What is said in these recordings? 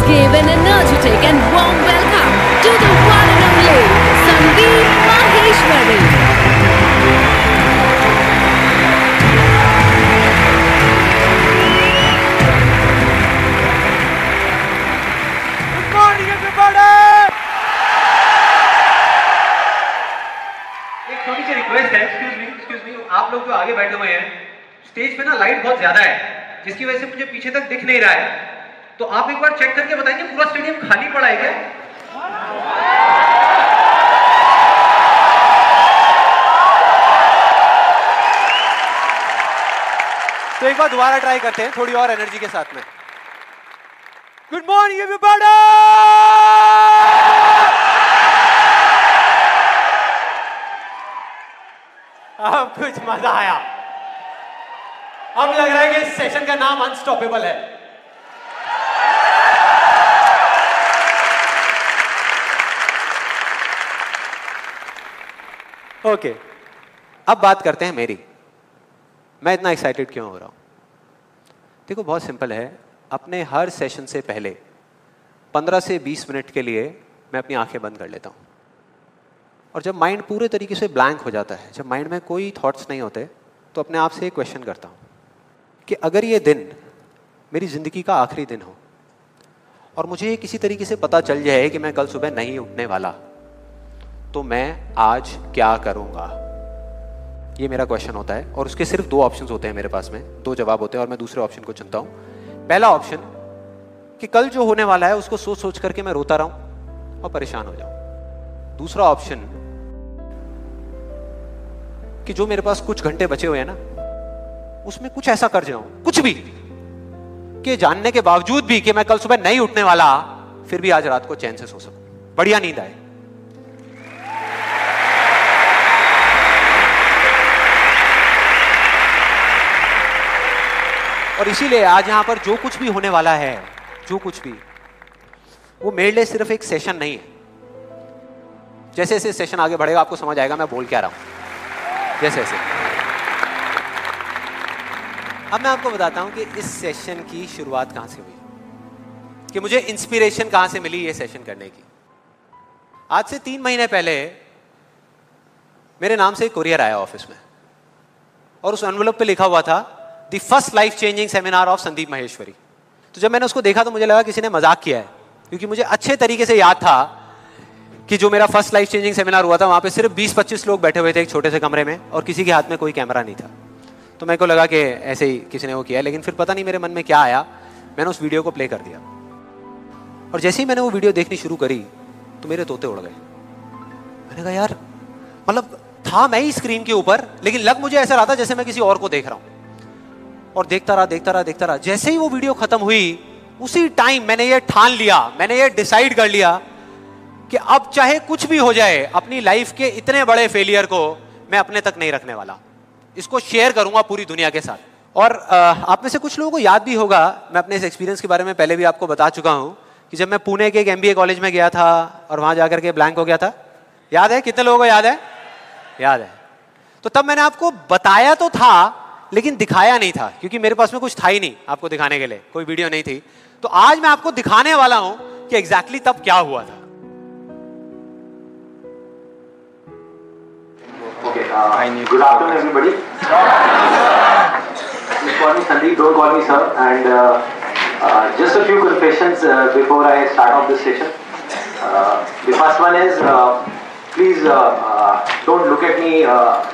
Give an energetic and warm welcome to the one and only Sandeep Maheshwari. Good morning, everybody. एक छोटी सी request है, excuse me, आप लोग जो आगे बैठे हुए हैं, स्टेज पे ना लाइट बहुत ज्यादा है, जिसकी वजह से मुझे पीछे तक दिख नहीं रहा है। तो आप एक बार चेक करके बताएंगे पूरा स्टेडियम खाली पड़ा है क्या? तो एक बार दोबारा ट्राई करते हैं थोड़ी और एनर्जी के साथ में। Good morning everybody. अब कुछ मजा आया। अब लग रहा है कि इस सेशन का नाम अनस्टॉपेबल है। ओके, अब बात करते हैं मेरी। मैं इतना एक्साइटेड क्यों हो रहा हूं? देखो, बहुत सिंपल है। अपने हर सेशन से पहले 15 से 20 मिनट के लिए मैं अपनी आंखें बंद कर लेता हूं। और जब माइंड पूरे तरीके से ब्लैंक हो जाता है, जब माइंड में कोई थॉट्स नहीं होते, तो अपने आप से एक क्वेश्चन करता हूं कि अगर ये दिन मेरी ज़िंदगी का आखिरी दिन हो और मुझे किसी तरीके से पता चल जाए कि मैं कल सुबह नहीं उठने वाला, तो मैं आज क्या करूंगा? ये मेरा क्वेश्चन होता है। और उसके सिर्फ दो ऑप्शंस होते हैं मेरे पास में, दो जवाब होते हैं, और मैं दूसरे ऑप्शन को चुनता हूं। पहला ऑप्शन कि कल जो होने वाला है उसको सोच सोच करके मैं रोता रहूं और परेशान हो जाऊं। दूसरा ऑप्शन कि जो मेरे पास कुछ घंटे बचे हुए हैं ना, उसमें कुछ ऐसा कर जाऊं, कुछ भी, कि जानने के बावजूद भी कि मैं कल सुबह नहीं उठने वाला, फिर भी आज रात को चैन से सो सकूं, बढ़िया नींद आए। और इसीलिए आज यहां पर जो कुछ भी होने वाला है, जो कुछ भी, वो मेरे लिए सिर्फ एक सेशन नहीं है। जैसे जैसे सेशन आगे बढ़ेगा आपको समझ आएगा मैं बोल क्या रहा हूं। जैसे जैसे अब मैं आपको बताता हूं कि इस सेशन की शुरुआत कहां से हुई, कि मुझे इंस्पिरेशन कहां से मिली ये सेशन करने की। आज से 3 महीने पहले मेरे नाम से एक कुरियर आया ऑफिस में, और उस एनवेलप पे लिखा हुआ था the first life changing seminar of Sandeep Maheshwari. तो जब मैंने उसको देखा तो मुझे लगा किसी ने मजाक किया है, क्योंकि मुझे अच्छे तरीके से याद था कि जो मेरा फर्स्ट लाइफ चेंजिंग सेमिनार हुआ था वहां पे सिर्फ 20-25 लोग बैठे हुए थे एक छोटे से कमरे में, और किसी के हाथ में कोई कैमरा नहीं था। तो मेरे को लगा कि ऐसे ही किसी ने वो किया, लेकिन फिर पता नहीं मेरे मन में क्या आया, मैंने उस वीडियो को प्ले कर दिया। और जैसे ही मैंने वो वीडियो देखनी शुरू करी तो मेरे तोते उड़ गए। मैंने कहा यार, मतलब था मैं ही स्क्रीन के ऊपर, लेकिन लग मुझे ऐसा रहा था जैसे मैं किसी और को देख रहा हूं। और देखता रहा। जैसे ही वो वीडियो खत्म हुई, उसी टाइम मैंने ये ठान लिया, मैंने ये डिसाइड कर लिया कि अब चाहे कुछ भी हो जाए, अपनी लाइफ के इतने बड़े फेलियर को मैं अपने तक नहीं रखने वाला, इसको शेयर करूंगा पूरी दुनिया के साथ। और आप में से कुछ लोगों को याद भी होगा, मैं अपने इस एक्सपीरियंस के बारे में पहले भी आपको बता चुका हूं कि जब मैं पुणे के एक MBA कॉलेज में गया था और वहां जाकर के ब्लैंक हो गया था। याद है? कितने लोगों को याद है? याद है। तो तब मैंने आपको बताया तो था, लेकिन दिखाया नहीं था, क्योंकि मेरे पास में कुछ था ही नहीं आपको दिखाने के लिए, कोई वीडियो नहीं थी। तो आज मैं आपको दिखाने वाला हूं कि एग्जैक्टली तब क्या हुआ था। Okay, good afternoon everybody. Just call me Sandeep, don't call me sir. And just a few confessions before I start off this session. The first one is, please don't look at me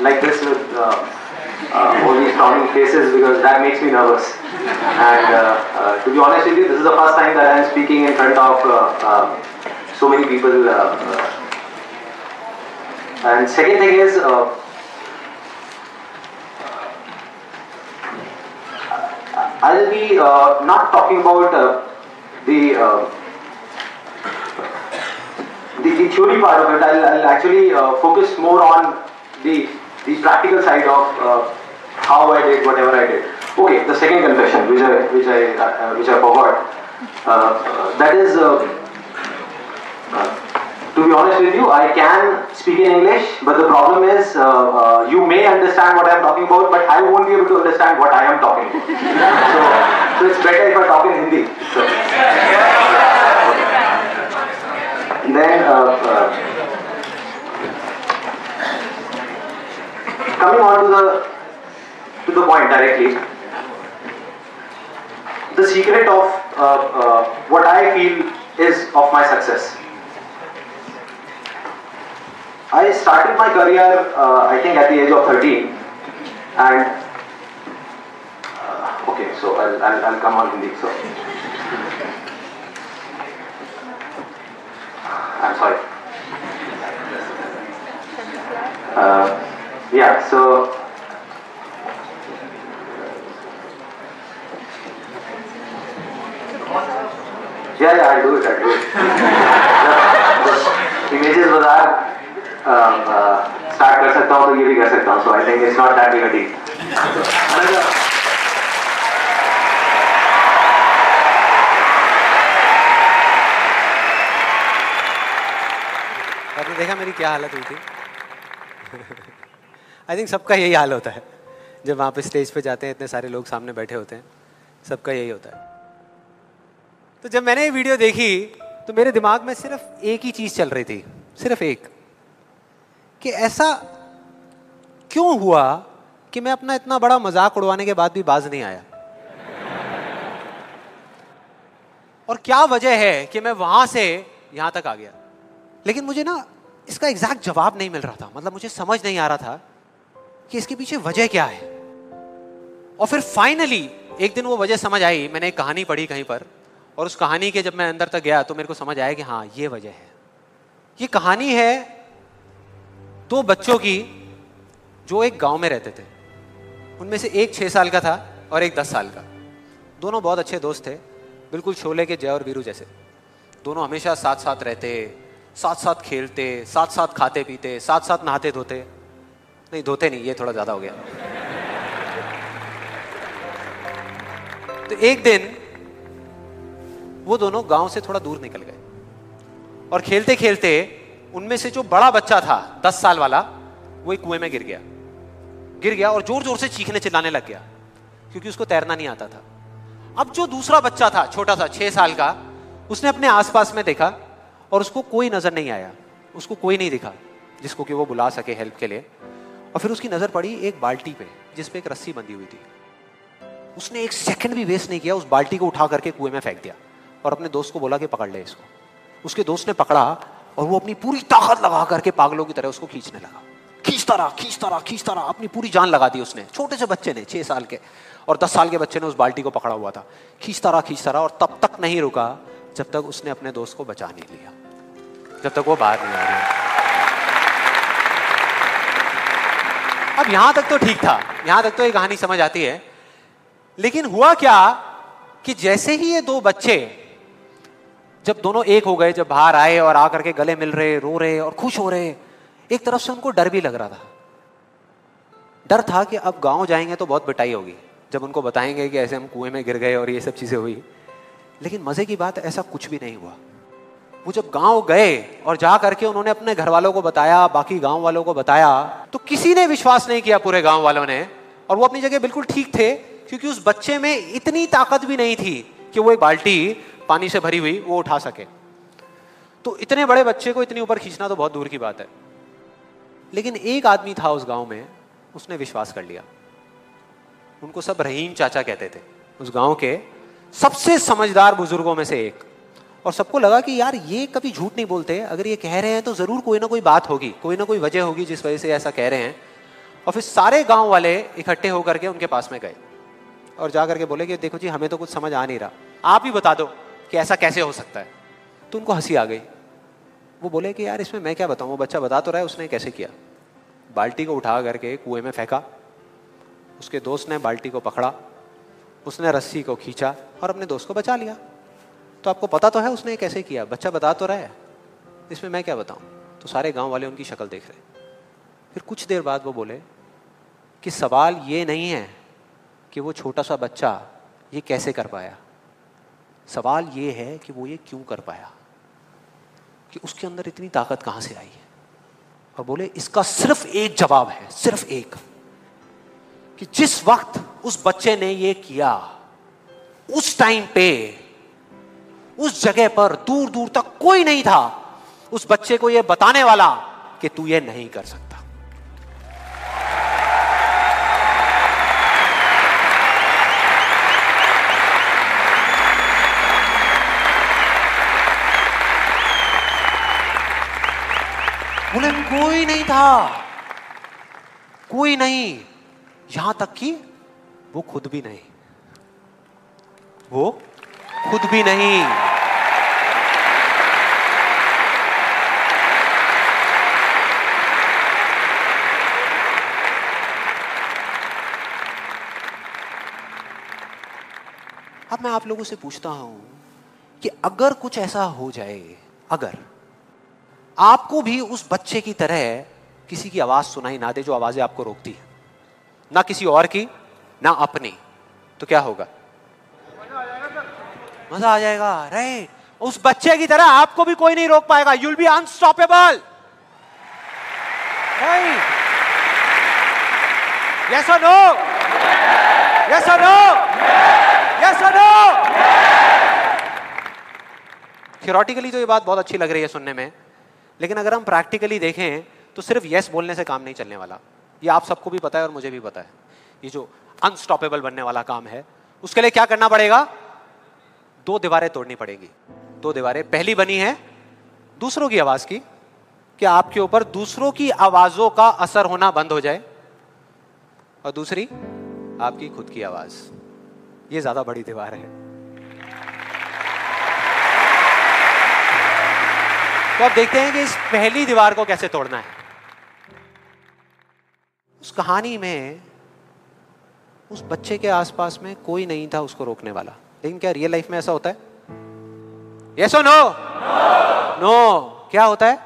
like this with all these frowning faces, because that makes me nervous. And to be honest with you, this is the first time that I am speaking in front of so many people. And second thing is, I'll be not talking about the theory part of it. I'll actually focus more on the practical side of how I did whatever I did. Okay, the second confession, which I forgot, that is. To be honest with you, I can speak in English, but the problem is you may understand what I am talking about, but I won't be able to understand what I am talking about. So it's better if I talk in Hindi. So. Then coming on to the point directly, the secret of what I feel is of my success. I started my career, I think, at the age of 13, and okay, so I'll come on Hindi. So I'm sorry. Yeah, so yeah, I'll do it. Images बाजार start कर सकता हूँ तो ये भी कर सकता हूँ. So I think it's not that big a deal. आपने देखा मेरी क्या हालत हुई थी? आई थिंक सबका यही हाल होता है जब वहाँ पे स्टेज पे जाते हैं, इतने सारे लोग सामने बैठे होते हैं, सबका यही होता है. तो जब मैंने ये वीडियो देखी तो मेरे दिमाग में सिर्फ एक ही चीज चल रही थी, सिर्फ एक, कि ऐसा क्यों हुआ कि मैं अपना इतना बड़ा मजाक उड़वाने के बाद भी बाज नहीं आया, और क्या वजह है कि मैं वहां से यहां तक आ गया. लेकिन मुझे ना इसका एग्जैक्ट जवाब नहीं मिल रहा था. मतलब मुझे समझ नहीं आ रहा था कि इसके पीछे वजह क्या है. और फिर फाइनली एक दिन वो वजह समझ आई. मैंने एक कहानी पढ़ी कहीं पर, और उस कहानी के जब मैं अंदर तक गया तो मेरे को समझ आया कि हाँ, ये वजह है. ये कहानी है दो बच्चों की जो एक गांव में रहते थे. उनमें से एक 6 साल का था और एक 10 साल का. दोनों बहुत अच्छे दोस्त थे, बिल्कुल शोले के जय और वीरू जैसे. दोनों हमेशा साथ साथ रहते, साथ साथ खेलते, साथ साथ खाते पीते, साथ साथ नहाते धोते. नहीं, धोते नहीं, ये थोड़ा ज्यादा हो गया. तो एक दिन वो दोनों गांव से थोड़ा दूर निकल गए, और खेलते खेलते उनमें से जो बड़ा बच्चा था 10 साल वाला, वो एक कुएं में गिर गया और जोर जोर से चीखने चिल्लाने लग गया, क्योंकि उसको तैरना नहीं आता था. अब जो दूसरा बच्चा था छोटा सा 6 साल का, उसने अपने आसपास में देखा और उसको कोई नजर नहीं आया, उसको कोई नहीं दिखा जिसको कि वो बुला सके हेल्प के लिए. और फिर उसकी नजर पड़ी एक बाल्टी पे जिस पे एक रस्सी बंधी हुई थी. उसने एक सेकंड भी वेस्ट नहीं किया, उस बाल्टी को उठा करके कुएं में फेंक दिया और अपने दोस्त को बोला कि पकड़ ले इसको. उसके दोस्त ने पकड़ा और वो अपनी पूरी ताकत लगा करके पागलों की तरह उसको खींचने लगा. खींचता रहा, अपनी पूरी जान लगा दी उसने. छोटे से बच्चे ने, 6 साल के और 10 साल के बच्चे ने उस बाल्टी को पकड़ा हुआ था. खींचता रहा और तब तक नहीं रुका जब तक उसने अपने दोस्त को बचा नहीं लिया, जब तक वो बाहर नहीं आ गया. अब यहां तक तो ठीक था, यहां तक तो ये कहानी समझ आती है. लेकिन हुआ क्या कि जैसे ही ये दो बच्चे, जब दोनों एक हो गए, जब बाहर आए और आकर के गले मिल रहे, रो रहे और खुश हो रहे, एक तरफ से उनको डर भी लग रहा था. डर था कि अब गांव जाएंगे तो बहुत पिटाई होगी जब उनको बताएंगे कि ऐसे हम कुएं में गिर गए और ये सब चीजें हुई. लेकिन मजे की बात, ऐसा कुछ भी नहीं हुआ. वो जब गांव गए और जा करके उन्होंने अपने घर वालों को बताया, बाकी गांव वालों को बताया, तो किसी ने विश्वास नहीं किया, पूरे गांव वालों ने. और वो अपनी जगह बिल्कुल ठीक थे, क्योंकि उस बच्चे में इतनी ताकत भी नहीं थी कि वो एक बाल्टी पानी से भरी हुई वो उठा सके. तो इतने बड़े बच्चे को इतनी ऊपर खींचना तो बहुत दूर की बात है. लेकिन एक आदमी था उस गांव में, उसने विश्वास कर लिया. उनको सब रहीम चाचा कहते थे, उस गांव के सबसे समझदार बुजुर्गों में से एक. और सबको लगा कि यार ये कभी झूठ नहीं बोलते, अगर ये कह रहे हैं तो जरूर कोई ना कोई बात होगी, कोई ना कोई वजह होगी जिस वजह से ऐसा कह रहे हैं. और फिर सारे गांव वाले इकट्ठे होकर के उनके पास में गए और जा करके बोले कि देखो जी, हमें तो कुछ समझ आ नहीं रहा, आप ही बता दो कि ऐसा कैसे हो सकता है. तो उनको हंसी आ गई. वो बोले कि यार इसमें मैं क्या बताऊं, वो बच्चा बता तो रहा है उसने कैसे किया. बाल्टी को उठा करके कुएं में फेंका, उसके दोस्त ने बाल्टी को पकड़ा, उसने रस्सी को खींचा और अपने दोस्त को बचा लिया. तो आपको पता तो है उसने कैसे किया, बच्चा बता तो रहा है, इसमें मैं क्या बताऊं. तो सारे गांव वाले उनकी शक्ल देख रहे. फिर कुछ देर बाद वो बोले कि सवाल ये नहीं है कि वो छोटा सा बच्चा ये कैसे कर पाया, सवाल ये है कि वो ये क्यों कर पाया, कि उसके अंदर इतनी ताकत कहां से आई है. और बोले इसका सिर्फ एक जवाब है, सिर्फ एक, कि जिस वक्त उस बच्चे ने ये किया, उस टाइम पे उस जगह पर दूर दूर तक कोई नहीं था उस बच्चे को यह बताने वाला कि तू ये नहीं कर सकता। बोले कोई नहीं था, कोई नहीं, यहां तक कि वो खुद भी नहीं, वो खुद भी नहीं। अब मैं आप लोगों से पूछता हूं कि अगर कुछ ऐसा हो जाए, अगर आपको भी उस बच्चे की तरह किसी की आवाज सुनाई ना दे जो आवाजें आपको रोकती है, ना किसी और की ना अपनी, तो क्या होगा? मजा आ जाएगा, राइट? उस बच्चे की तरह आपको भी कोई नहीं रोक पाएगा। You will be unstoppable, right? Yes और नो? यस और नो? यस और नो? थियोरेटिकली तो ये बात बहुत अच्छी लग रही है सुनने में, लेकिन अगर हम प्रैक्टिकली देखें तो सिर्फ यस बोलने से काम नहीं चलने वाला। ये आप सबको भी पता है और मुझे भी पता है। ये जो अनस्टॉपेबल बनने वाला काम है, उसके लिए क्या करना पड़ेगा? 2 दीवारें तोड़नी पड़ेगी। 2 दीवारें, पहली बनी है दूसरों की आवाज की, कि आपके ऊपर दूसरों की आवाजों का असर होना बंद हो जाए, और दूसरी आपकी खुद की आवाज। ये ज्यादा बड़ी दीवार है। तो अब देखते हैं कि इस पहली दीवार को कैसे तोड़ना है। उस कहानी में उस बच्चे के आसपास में कोई नहीं था उसको रोकने वाला, लेकिन क्या रियल लाइफ में ऐसा होता है? यस और नो? नो। क्या होता है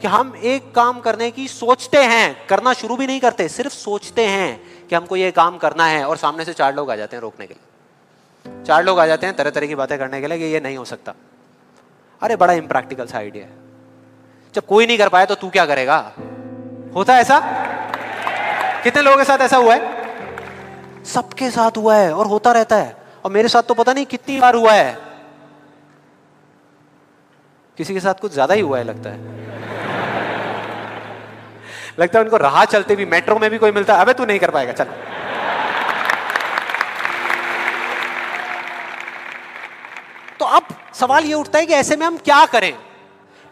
कि हम एक काम करने की सोचते हैं, करना शुरू भी नहीं करते, सिर्फ सोचते हैं कि हमको ये काम करना है, और सामने से 4 लोग आ जाते हैं रोकने के लिए। 4 लोग आ जाते हैं तरह तरह की बातें करने के लिए कि ये नहीं हो सकता। अरे बड़ा इम्प्रैक्टिकल सा आइडिया है। जब कोई नहीं कर पाए तो तू क्या करेगा? होता है ऐसा? कितने लोगों के साथ ऐसा हुआ है? सबके साथ हुआ है और होता रहता है। और मेरे साथ तो पता नहीं कितनी बार हुआ है। किसी के साथ कुछ ज्यादा ही हुआ है लगता है। लगता है उनको राह चलते भी, मेट्रो में भी कोई मिलता है, अबे तू नहीं कर पाएगा, चल। तो अब सवाल ये उठता है कि ऐसे में हम क्या करें?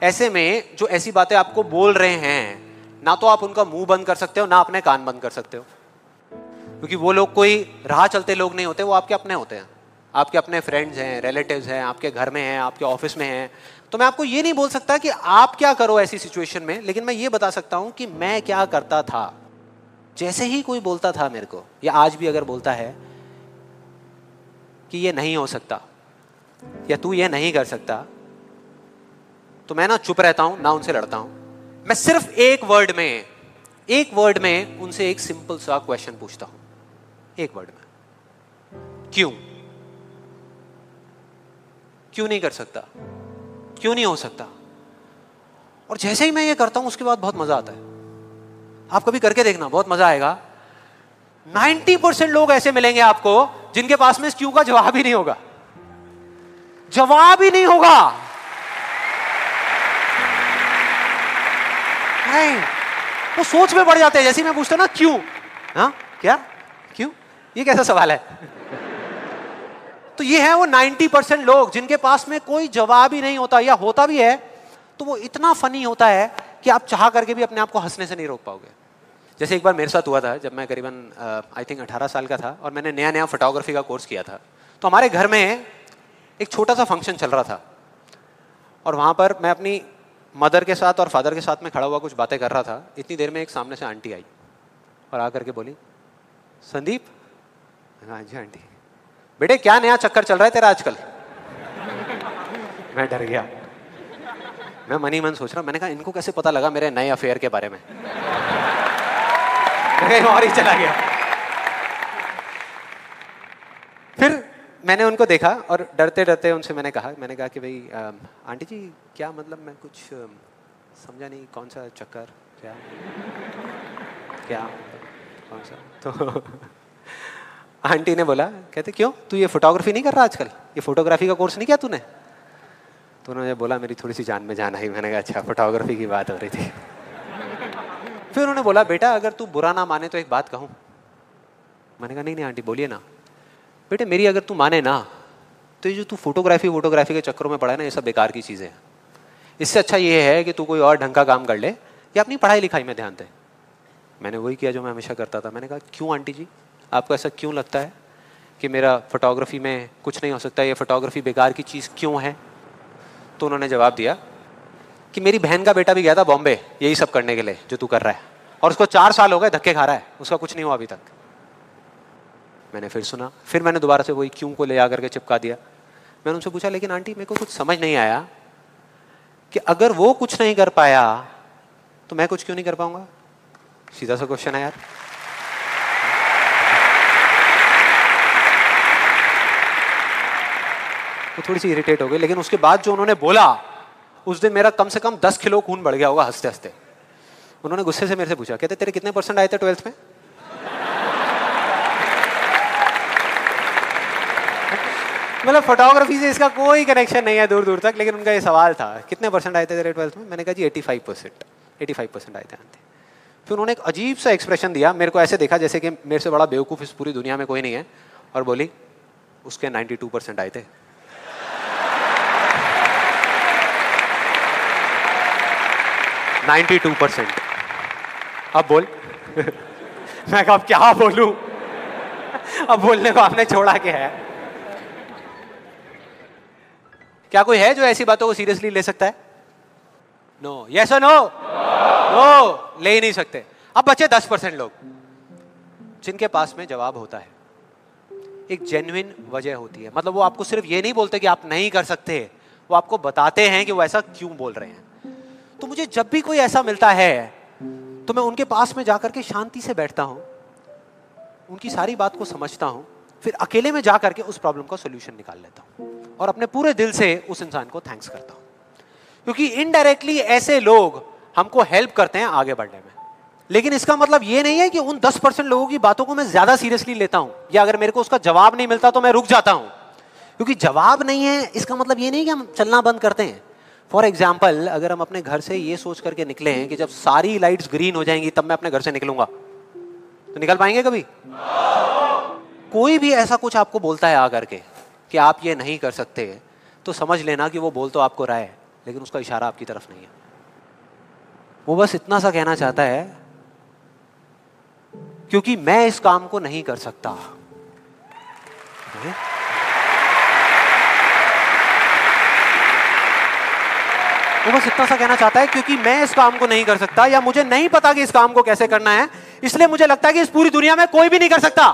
ऐसे में जो ऐसी बातें आपको बोल रहे हैं, ना तो आप उनका मुंह बंद कर सकते हो, ना अपने कान बंद कर सकते हो, क्योंकि वो लोग कोई राह चलते लोग नहीं होते, वो आपके अपने होते हैं। आपके अपने फ्रेंड्स हैं, रिलेटिव्स हैं, आपके घर में हैं, आपके ऑफिस में हैं। तो मैं आपको ये नहीं बोल सकता कि आप क्या करो ऐसी सिचुएशन में, लेकिन मैं ये बता सकता हूं कि मैं क्या करता था। जैसे ही कोई बोलता था मेरे को, या आज भी अगर बोलता है कि ये नहीं हो सकता या तू ये नहीं कर सकता, तो मैं ना चुप रहता हूं, ना उनसे लड़ता हूं। मैं सिर्फ एक वर्ड में उनसे एक सिंपल सा क्वेश्चन पूछता हूं, एक वर्ड में। क्यों? क्यों नहीं कर सकता? क्यों नहीं हो सकता? और जैसे ही मैं ये करता हूं उसके बाद बहुत मजा आता है। आप कभी करके देखना, बहुत मजा आएगा। 90% लोग ऐसे मिलेंगे आपको जिनके पास में इस क्यों का जवाब ही नहीं होगा। जवाब ही नहीं होगा। नहीं, वो सोच में पड़ जाते हैं। जैसे मैं पूछता ना क्यों, हाँ क्या, क्यों, ये कैसा सवाल है? तो ये है वो 90% लोग जिनके पास में कोई जवाब ही नहीं होता, या होता भी है तो वो इतना फनी होता है कि आप चाह करके भी अपने आप को हंसने से नहीं रोक पाओगे। जैसे एक बार मेरे साथ हुआ था, जब मैं करीबन आई थिंक 18 साल का था और मैंने नया नया फोटोग्राफी का कोर्स किया था। तो हमारे घर में एक छोटा सा फंक्शन चल रहा था, और वहाँ पर मैं अपनी मदर के साथ और फादर के साथ में खड़ा हुआ कुछ बातें कर रहा था। इतनी देर में एक सामने से आंटी आई और आकर के बोली, संदीप। हाँ जी आंटी। बेटे क्या नया चक्कर चल रहा है तेरा आजकल? मैं डर गया। मैं मन ही मन सोच रहा, मैंने कहा इनको कैसे पता लगा मेरे नए अफेयर के बारे में? और ही चला गया। फिर मैंने उनको देखा और डरते डरते उनसे मैंने कहा कि भाई आंटी जी क्या मतलब, मैं कुछ समझा नहीं, कौन सा चक्कर, क्या कौन सा? तो आंटी ने बोला, कहते क्यों तू ये फोटोग्राफी नहीं कर रहा आजकल? ये फोटोग्राफी का कोर्स नहीं किया तूने? तो उन्होंने बोला, मेरी थोड़ी सी जान में जान आई। मैंने कहा अच्छा, फोटोग्राफी की बात हो रही थी। फिर उन्होंने बोला, बेटा अगर तू बुरा ना माने तो एक बात कहूँ। मैंने कहा नहीं नहीं आंटी बोलिए ना। बेटे मेरी अगर तू माने ना, तो ये जो तू फोटोग्राफी के चक्करों में पड़ा है ना, ये सब बेकार की चीज़ें हैं। इससे अच्छा ये है कि तू कोई और ढंग का काम कर ले या अपनी पढ़ाई लिखाई में ध्यान दे। मैंने वही किया जो मैं हमेशा करता था। मैंने कहा क्यों आंटी जी, आपको ऐसा क्यों लगता है कि मेरा फोटोग्राफी में कुछ नहीं हो सकता, ये फोटोग्राफी बेकार की चीज़ क्यों है? तो उन्होंने जवाब दिया कि मेरी बहन का बेटा भी गया था बॉम्बे यही सब करने के लिए जो तू कर रहा है, और उसको 4 साल हो गए धक्के खा रहा है, उसका कुछ नहीं हुआ अभी तक। मैंने फिर सुना, फिर मैंने दोबारा से वही क्यों को ले आकर के चिपका दिया। मैंने उनसे पूछा, लेकिन आंटी मेरे को कुछ समझ नहीं आया कि अगर वो कुछ नहीं कर पाया तो मैं कुछ क्यों नहीं कर पाऊंगा? सीधा सा क्वेश्चन है यार। वो थोड़ी सी इरिटेट हो गई, लेकिन उसके बाद जो उन्होंने बोला, उस दिन मेरा कम से कम 10 किलो खून बढ़ गया होगा हंसते हंसते। उन्होंने गुस्से से मेरे से पूछा, कहते तेरे कितने % आए थे 12th में? मतलब फोटोग्राफी से इसका कोई कनेक्शन नहीं है दूर दूर तक, लेकिन उनका ये सवाल था कितने % आए थे तेरे 12th में? मैंने कहा जी 85% आए थे। फिर उन्होंने एक अजीब सा एक्सप्रेशन दिया, मेरे को ऐसे देखा जैसे कि मेरे से बड़ा बेवकूफ़ इस पूरी दुनिया में कोई नहीं है, और बोली उसके 92% आए थे। अब बोल। मैं कहा अब क्या बोलूं? अब बोलने को आपने छोड़ा क्या है? क्या कोई है जो ऐसी बातों को सीरियसली ले सकता है? नो। यस और नो? नो, ले ही नहीं सकते। अब बचे 10% लोग जिनके पास में जवाब होता है, एक जेन्युइन वजह होती है। मतलब वो आपको सिर्फ ये नहीं बोलते कि आप नहीं कर सकते, वो आपको बताते हैं कि वो ऐसा क्यों बोल रहे हैं। तो मुझे जब भी कोई ऐसा मिलता है तो मैं उनके पास में जाकर के शांति से बैठता हूं, उनकी सारी बात को समझता हूं, फिर अकेले में जाकर के उस प्रॉब्लम का सॉल्यूशन निकाल लेता हूं और अपने पूरे दिल से उस इंसान को थैंक्स करता हूं, क्योंकि इनडायरेक्टली ऐसे लोग हमको हेल्प करते हैं आगे बढ़ने में। लेकिन इसका मतलब ये नहीं है कि उन 10% लोगों की बातों को मैं ज्यादा सीरियसली लेता हूं, या अगर मेरे को उसका जवाब नहीं मिलता तो मैं रुक जाता हूं। क्योंकि जवाब नहीं है इसका मतलब ये नहीं कि हम चलना बंद करते हैं। फॉर एग्जाम्पल, अगर हम अपने घर से ये सोच करके निकले हैं कि जब सारी लाइट्स ग्रीन हो जाएंगी तब मैं अपने घर से निकलूंगा, तो निकल पाएंगे कभी? कोई भी ऐसा कुछ आपको बोलता है आकर के कि आप ये नहीं कर सकते, तो समझ लेना कि वो बोल तो आपको रहा है, लेकिन उसका इशारा आपकी तरफ नहीं है। वो बस इतना सा कहना चाहता है क्योंकि मैं इस काम को नहीं कर सकता। वो बस इतना सा कहना चाहता है क्योंकि मैं इस काम को नहीं कर सकता, या मुझे नहीं पता कि इस काम को कैसे करना है, इसलिए मुझे लगता है कि इस पूरी दुनिया में कोई भी नहीं कर सकता।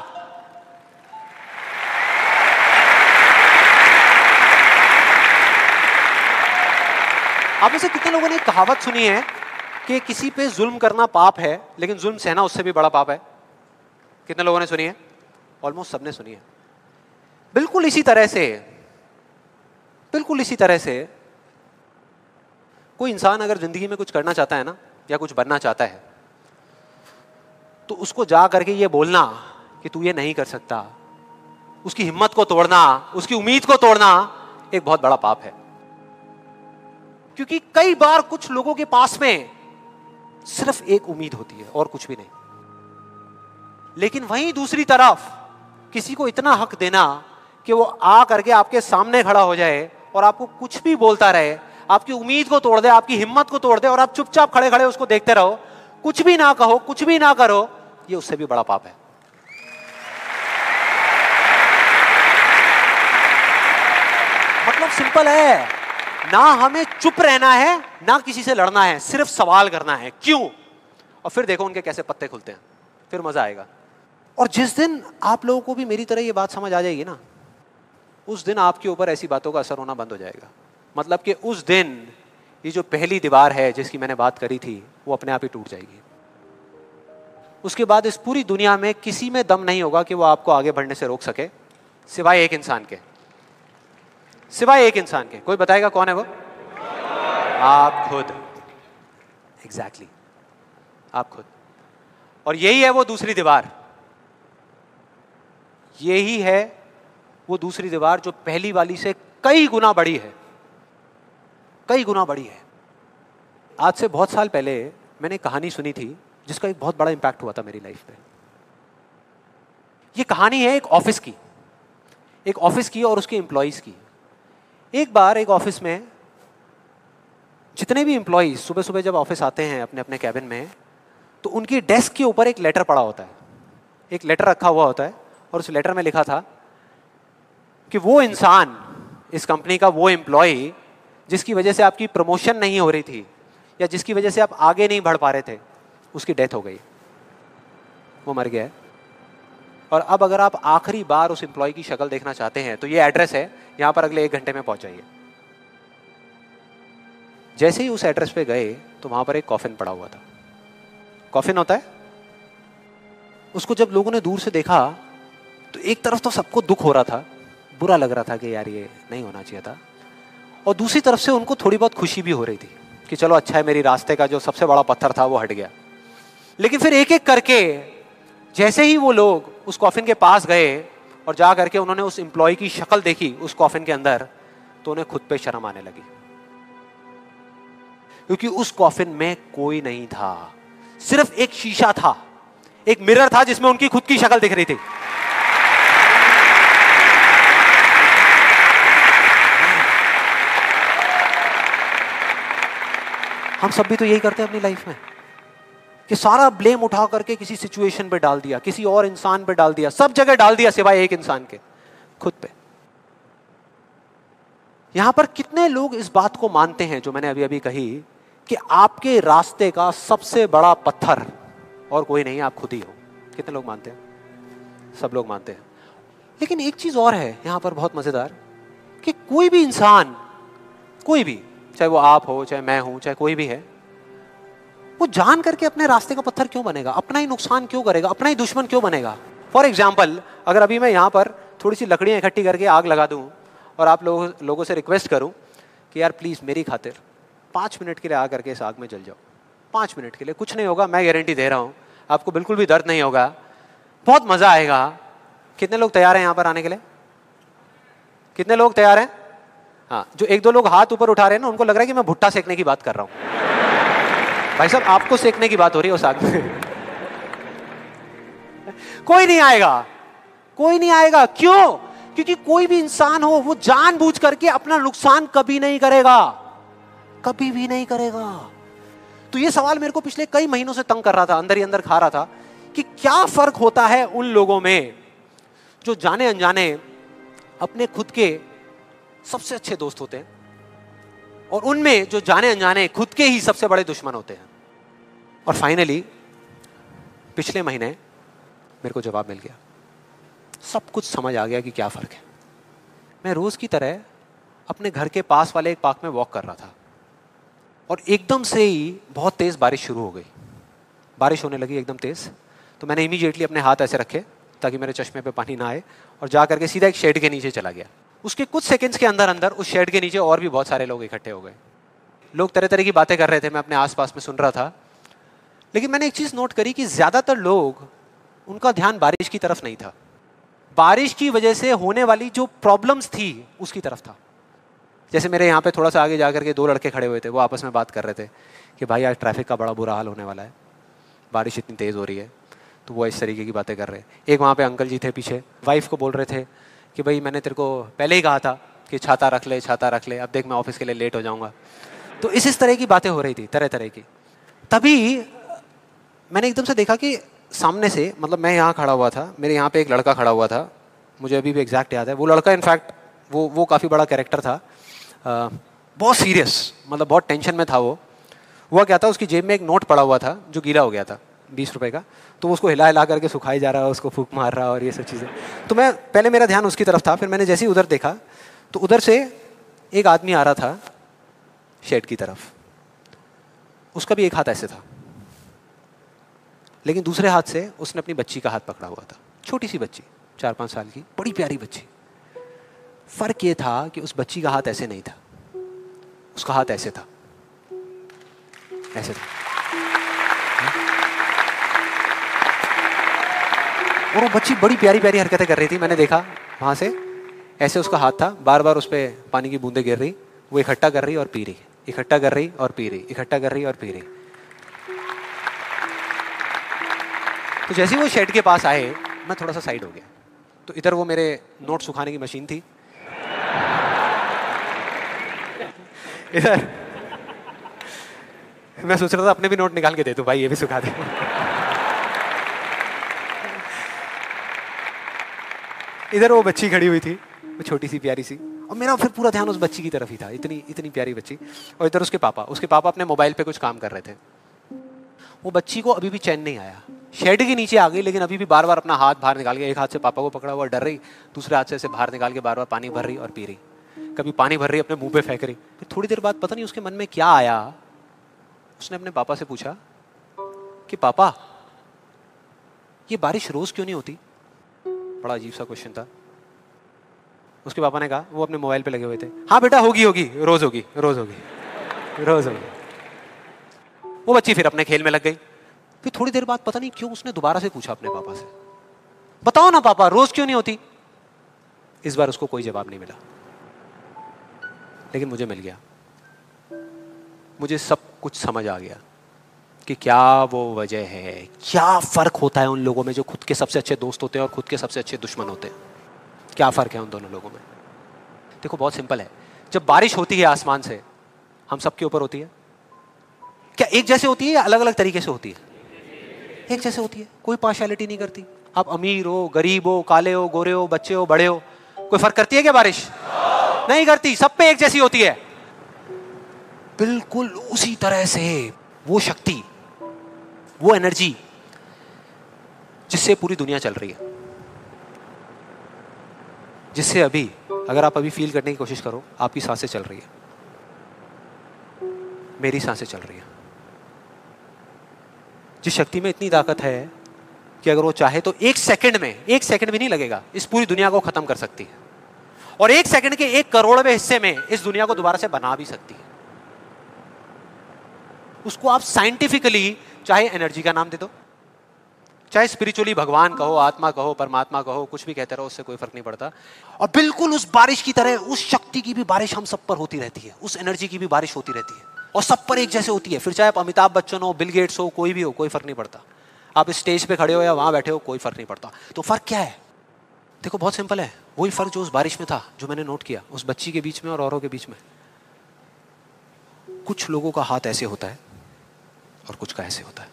आप में से कितने लोगों ने कहावत सुनी है कि किसी पे जुल्म करना पाप है, लेकिन जुल्म सहना उससे भी बड़ा पाप है? कितने लोगों ने सुनी है? ऑलमोस्ट सबने सुनी है। बिल्कुल इसी तरह से कोई इंसान अगर जिंदगी में कुछ करना चाहता है ना, या कुछ बनना चाहता है, तो उसको जा करके ये बोलना कि तू ये नहीं कर सकता, उसकी हिम्मत को तोड़ना, उसकी उम्मीद को तोड़ना एक बहुत बड़ा पाप है। क्योंकि कई बार कुछ लोगों के पास में सिर्फ एक उम्मीद होती है और कुछ भी नहीं, लेकिन वहीं दूसरी तरफ किसी को इतना हक देना कि वो आ करके आपके सामने खड़ा हो जाए और आपको कुछ भी बोलता रहे, आपकी उम्मीद को तोड़ दे, आपकी हिम्मत को तोड़ दे, और आप चुपचाप खड़े खड़े उसको देखते रहो, कुछ भी ना कहो, कुछ भी ना करो, ये उससे भी बड़ा पाप है। मतलब सिंपल है, ना हमें चुप रहना है, ना किसी से लड़ना है, सिर्फ सवाल करना है क्यों, और फिर देखो उनके कैसे पत्ते खुलते हैं, फिर मजा आएगा। और जिस दिन आप लोगों को भी मेरी तरह ये बात समझ आ जाएगी ना, उस दिन आपके ऊपर ऐसी बातों का असर होना बंद हो जाएगा। मतलब कि उस दिन ये जो पहली दीवार है जिसकी मैंने बात करी थी, वो अपने आप ही टूट जाएगी। उसके बाद इस पूरी दुनिया में किसी में दम नहीं होगा कि वो आपको आगे बढ़ने से रोक सके, सिवाय एक इंसान के। सिवाय एक इंसान के। कोई बताएगा कौन है वो? आप खुद। एग्जैक्टली, आप खुद। और यही है वो दूसरी दीवार, यही है वो दूसरी दीवार जो पहली वाली से कई गुना बड़ी है। कई गुना बड़ी है। आज से बहुत साल पहले मैंने एक कहानी सुनी थी जिसका एक बहुत बड़ा इंपैक्ट हुआ था मेरी लाइफ पे। ये कहानी है एक ऑफिस की और उसके एम्प्लॉइज की। एक बार एक ऑफिस में जितने भी एम्प्लॉइज सुबह सुबह जब ऑफिस आते हैं अपने अपने कैबिन में, तो उनकी डेस्क के ऊपर एक लेटर पड़ा होता है, एक लेटर रखा हुआ होता है, और उस लेटर में लिखा था कि वो इंसान, इस कंपनी का वो एम्प्लॉय जिसकी वजह से आपकी प्रमोशन नहीं हो रही थी या जिसकी वजह से आप आगे नहीं बढ़ पा रहे थे, उसकी डेथ हो गई, वो मर गया है। और अब अगर आप आखिरी बार उस एम्प्लॉय की शक्ल देखना चाहते हैं तो ये एड्रेस है, यहां पर अगले 1 घंटे में पहुंच जाइए। जैसे ही उस एड्रेस पे गए तो वहां पर एक कॉफिन पड़ा हुआ था। कॉफिन होता है, उसको जब लोगों ने दूर से देखा तो एक तरफ तो सबको दुख हो रहा था, बुरा लग रहा था कि यार ये नहीं होना चाहिए था, और दूसरी तरफ से उनको थोड़ी बहुत खुशी भी हो रही थी कि चलो अच्छा है, मेरी रास्ते का जो सबसे बड़ा पत्थर था वो हट गया। लेकिन फिर एक एक करके जैसे ही वो लोग उस कॉफिन के पास गए और जा करके उन्होंने उस एम्प्लॉय की शक्ल देखी उस कॉफिन के अंदर, तो उन्हें खुद पे शर्म आने लगी, क्योंकि उस कॉफिन में कोई नहीं था, सिर्फ एक शीशा था, एक मिरर था जिसमें उनकी खुद की शक्ल दिख रही थी। हम सब भी तो यही करते हैं अपनी लाइफ में कि सारा ब्लेम उठा करके किसी सिचुएशन पे डाल दिया, किसी और इंसान पे डाल दिया, सब जगह डाल दिया सिवाय एक इंसान के, खुद पे। यहां पर कितने लोग इस बात को मानते हैं जो मैंने अभी अभी कही कि आपके रास्ते का सबसे बड़ा पत्थर और कोई नहीं, आप खुद ही हो? कितने लोग मानते हैं? सब लोग मानते हैं। लेकिन एक चीज और है यहां पर बहुत मजेदार, कि कोई भी इंसान, कोई भी, चाहे वो आप हो, चाहे मैं हूं, चाहे कोई भी है, वो जान करके अपने रास्ते का पत्थर क्यों बनेगा? अपना ही नुकसान क्यों करेगा? अपना ही दुश्मन क्यों बनेगा? फॉर एग्जाम्पल, अगर अभी मैं यहां पर थोड़ी सी लकड़ियां इकट्ठी करके आग लगा दूं और आप लोगों से रिक्वेस्ट करूं कि यार प्लीज मेरी खातिर 5 मिनट के लिए आ करके इस आग में जल जाओ, 5 मिनट के लिए, कुछ नहीं होगा, मैं गारंटी दे रहा हूं, आपको बिल्कुल भी दर्द नहीं होगा, बहुत मजा आएगा। कितने लोग तैयार हैं यहां पर आने के लिए? कितने लोग तैयार हैं? हाँ, जो 1-2 लोग हाथ ऊपर उठा रहे हैं ना, उनको लग रहा है कि मैं भुट्टा सेकने की बात कर रहा हूं। भाई साहब, आपको सेकने की बात हो रही है उस आग में। कोई नहीं आएगा, कोई नहीं आएगा। क्यों? क्योंकि कोई भी इंसान हो वो जानबूझ करके अपना नुकसान कभी नहीं करेगा, कभी भी नहीं करेगा। तो ये सवाल मेरे को पिछले कई महीनों से तंग कर रहा था, अंदर ही अंदर खा रहा था कि क्या फर्क होता है उन लोगों में जो जाने अनजाने अपने खुद के सबसे अच्छे दोस्त होते हैं और उनमें जो जाने अनजाने खुद के ही सबसे बड़े दुश्मन होते हैं। और फाइनली पिछले महीने मेरे को जवाब मिल गया, सब कुछ समझ आ गया कि क्या फर्क है। मैं रोज की तरह अपने घर के पास वाले एक पार्क में वॉक कर रहा था और एकदम से ही बहुत तेज बारिश शुरू हो गई, बारिश होने लगी एकदम तेज। तो मैंने इमीडिएटली अपने हाथ ऐसे रखे ताकि मेरे चश्मे पे पानी ना आए और जा करके सीधा एक शेड के नीचे चला गया। उसके कुछ सेकंड्स के अंदर अंदर उस शेड के नीचे और भी बहुत सारे लोग इकट्ठे हो गए। लोग तरह तरह की बातें कर रहे थे, मैं अपने आसपास में सुन रहा था। लेकिन मैंने एक चीज नोट करी कि ज्यादातर लोग, उनका ध्यान बारिश की तरफ नहीं था, बारिश की वजह से होने वाली जो प्रॉब्लम्स थी उसकी तरफ था। जैसे मेरे यहाँ पे थोड़ा सा आगे जाकर के 2 लड़के खड़े हुए थे, वो आपस में बात कर रहे थे कि भाई आज ट्रैफिक का बड़ा बुरा हाल होने वाला है, बारिश इतनी तेज हो रही है। तो वो इस तरीके की बातें कर रहे हैं। एक वहाँ पे अंकल जी थे पीछे, वाइफ को बोल रहे थे कि भाई मैंने तेरे को पहले ही कहा था कि छाता रख ले, छाता रख ले, अब देख मैं ऑफिस के लिए लेट हो जाऊंगा। तो इस तरह की बातें हो रही थी, तरह तरह की। तभी मैंने एकदम से देखा कि सामने से, मतलब मैं यहाँ खड़ा हुआ था, मेरे यहाँ पे एक लड़का खड़ा हुआ था, मुझे अभी भी एग्जैक्ट याद है। वो लड़का इनफैक्ट वो काफ़ी बड़ा कैरेक्टर था, बहुत सीरियस, मतलब बहुत टेंशन में था वो। हुआ क्या था, उसकी जेब में एक नोट पड़ा हुआ था जो गीला हो गया था, 20 रुपए का। तो उसको हिला हिला करके सुखाई जा रहा है, उसको फूंक मार रहा और ये सब चीज़ें। तो मैं पहले, मेरा ध्यान उसकी तरफ था, फिर मैंने जैसे ही उधर देखा तो उधर से एक आदमी आ रहा था शेड की तरफ। उसका भी एक हाथ ऐसे था, लेकिन दूसरे हाथ से उसने अपनी बच्ची का हाथ पकड़ा हुआ था, छोटी सी बच्ची, 4-5 साल की, बड़ी प्यारी बच्ची। फर्क ये था कि उस बच्ची का हाथ ऐसे नहीं था, उसका हाथ ऐसे था, ऐसे था। और वो बच्ची बड़ी प्यारी प्यारी हरकतें कर रही थी। मैंने देखा वहां से, ऐसे उसका हाथ था, बार बार उस पर पानी की बूंदें गिर रही, वो इकट्ठा कर रही और पी रही। इकट्ठा कर रही और पी रही, इकट्ठा कर रही और पी रही। तो जैसे ही वो शेड के पास आए, मैं थोड़ा सा साइड हो गया। तो इधर वो मेरे नोट सुखाने की मशीन थी, इधर मैं सोच रहा था अपने भी नोट निकाल के दे दूं, भाई ये भी सुखा दे। इधर वो बच्ची खड़ी हुई थी, वो छोटी सी प्यारी सी, और मेरा फिर पूरा ध्यान उस बच्ची की तरफ ही था, इतनी इतनी प्यारी बच्ची। और इधर उसके पापा अपने मोबाइल पे कुछ काम कर रहे थे। वो बच्ची को अभी भी चैन नहीं आया, शेड के नीचे आ गई, लेकिन अभी भी बार बार अपना हाथ बाहर निकाल के, एक हाथ से पापा को पकड़ा हुआ डर रही, दूसरे हाथ से ऐसे बाहर निकाल के बार बार पानी भर रही और पी रही। कभी पानी भर रही, अपने मुंह पे फेंक रही। फिर थोड़ी देर बाद पता नहीं उसके मन में क्या आया, उसने अपने पापा से पूछा कि पापा ये बारिश रोज क्यों नहीं होती? बड़ा अजीब सा क्वेश्चन था। उसके पापा ने कहा, वो अपने मोबाइल पे लगे हुए थे, हाँ बेटा होगी होगी, रोज होगी, रोज होगी, रोज होगी। वो बच्ची फिर अपने खेल में लग गई। फिर थोड़ी देर बाद पता नहीं क्यों उसने दोबारा से पूछा अपने पापा से, बताओ ना पापा रोज क्यों नहीं होती? इस बार उसको कोई जवाब नहीं मिला, लेकिन मुझे मिल गया। मुझे सब कुछ समझ आ गया कि क्या वो वजह है, क्या फर्क होता है उन लोगों में जो खुद के सबसे अच्छे दोस्त होते हैं और खुद के सबसे अच्छे दुश्मन होते हैं। क्या फर्क है उन दोनों लोगों में? देखो बहुत सिंपल है। जब बारिश होती है आसमान से, हम सबके ऊपर होती है, क्या एक जैसे होती है या अलग अलग तरीके से होती है? एक जैसे होती है, कोई पार्शियलिटी नहीं करती। आप अमीर हो, गरीब हो, काले हो, गोरे हो, बच्चे हो, बड़े हो, कोई फर्क करती है क्या बारिश? नहीं करती, सब पे एक जैसी होती है। बिल्कुल उसी तरह से वो शक्ति, वो एनर्जी जिससे पूरी दुनिया चल रही है, जिससे अभी अगर आप अभी फील करने की कोशिश करो, आपकी सांसें चल रही है, मेरी सांसें चल रही है। जिस शक्ति में इतनी ताकत है कि अगर वो चाहे तो एक सेकंड में, एक सेकंड भी नहीं लगेगा, इस पूरी दुनिया को खत्म कर सकती है, और एक सेकंड के 1/100वें हिस्से में इस दुनिया को दोबारा से बना भी सकती है। उसको आप साइंटिफिकली चाहे एनर्जी का नाम दे दो, चाहे स्पिरिचुअली भगवान कहो, आत्मा कहो, परमात्मा कहो, कुछ भी कहते रहो, उससे कोई फर्क नहीं पड़ता। और बिल्कुल उस बारिश की तरह उस शक्ति की भी बारिश हम सब पर होती रहती है, उस एनर्जी की भी बारिश होती रहती है, और सब पर एक जैसे होती है। फिर चाहे आप अमिताभ बच्चन हो, बिल गेट्स हो, कोई भी हो, कोई फर्क नहीं पड़ता। आप इस स्टेज पे खड़े हो या वहां बैठे हो, कोई फर्क नहीं पड़ता। तो फर्क क्या है? देखो बहुत सिंपल है, वही फर्क जो उस बारिश में था, जो मैंने नोट किया उस बच्ची के बीच में और औरों के बीच में। कुछ लोगों का हाथ ऐसे होता है और कुछ का ऐसे होता है,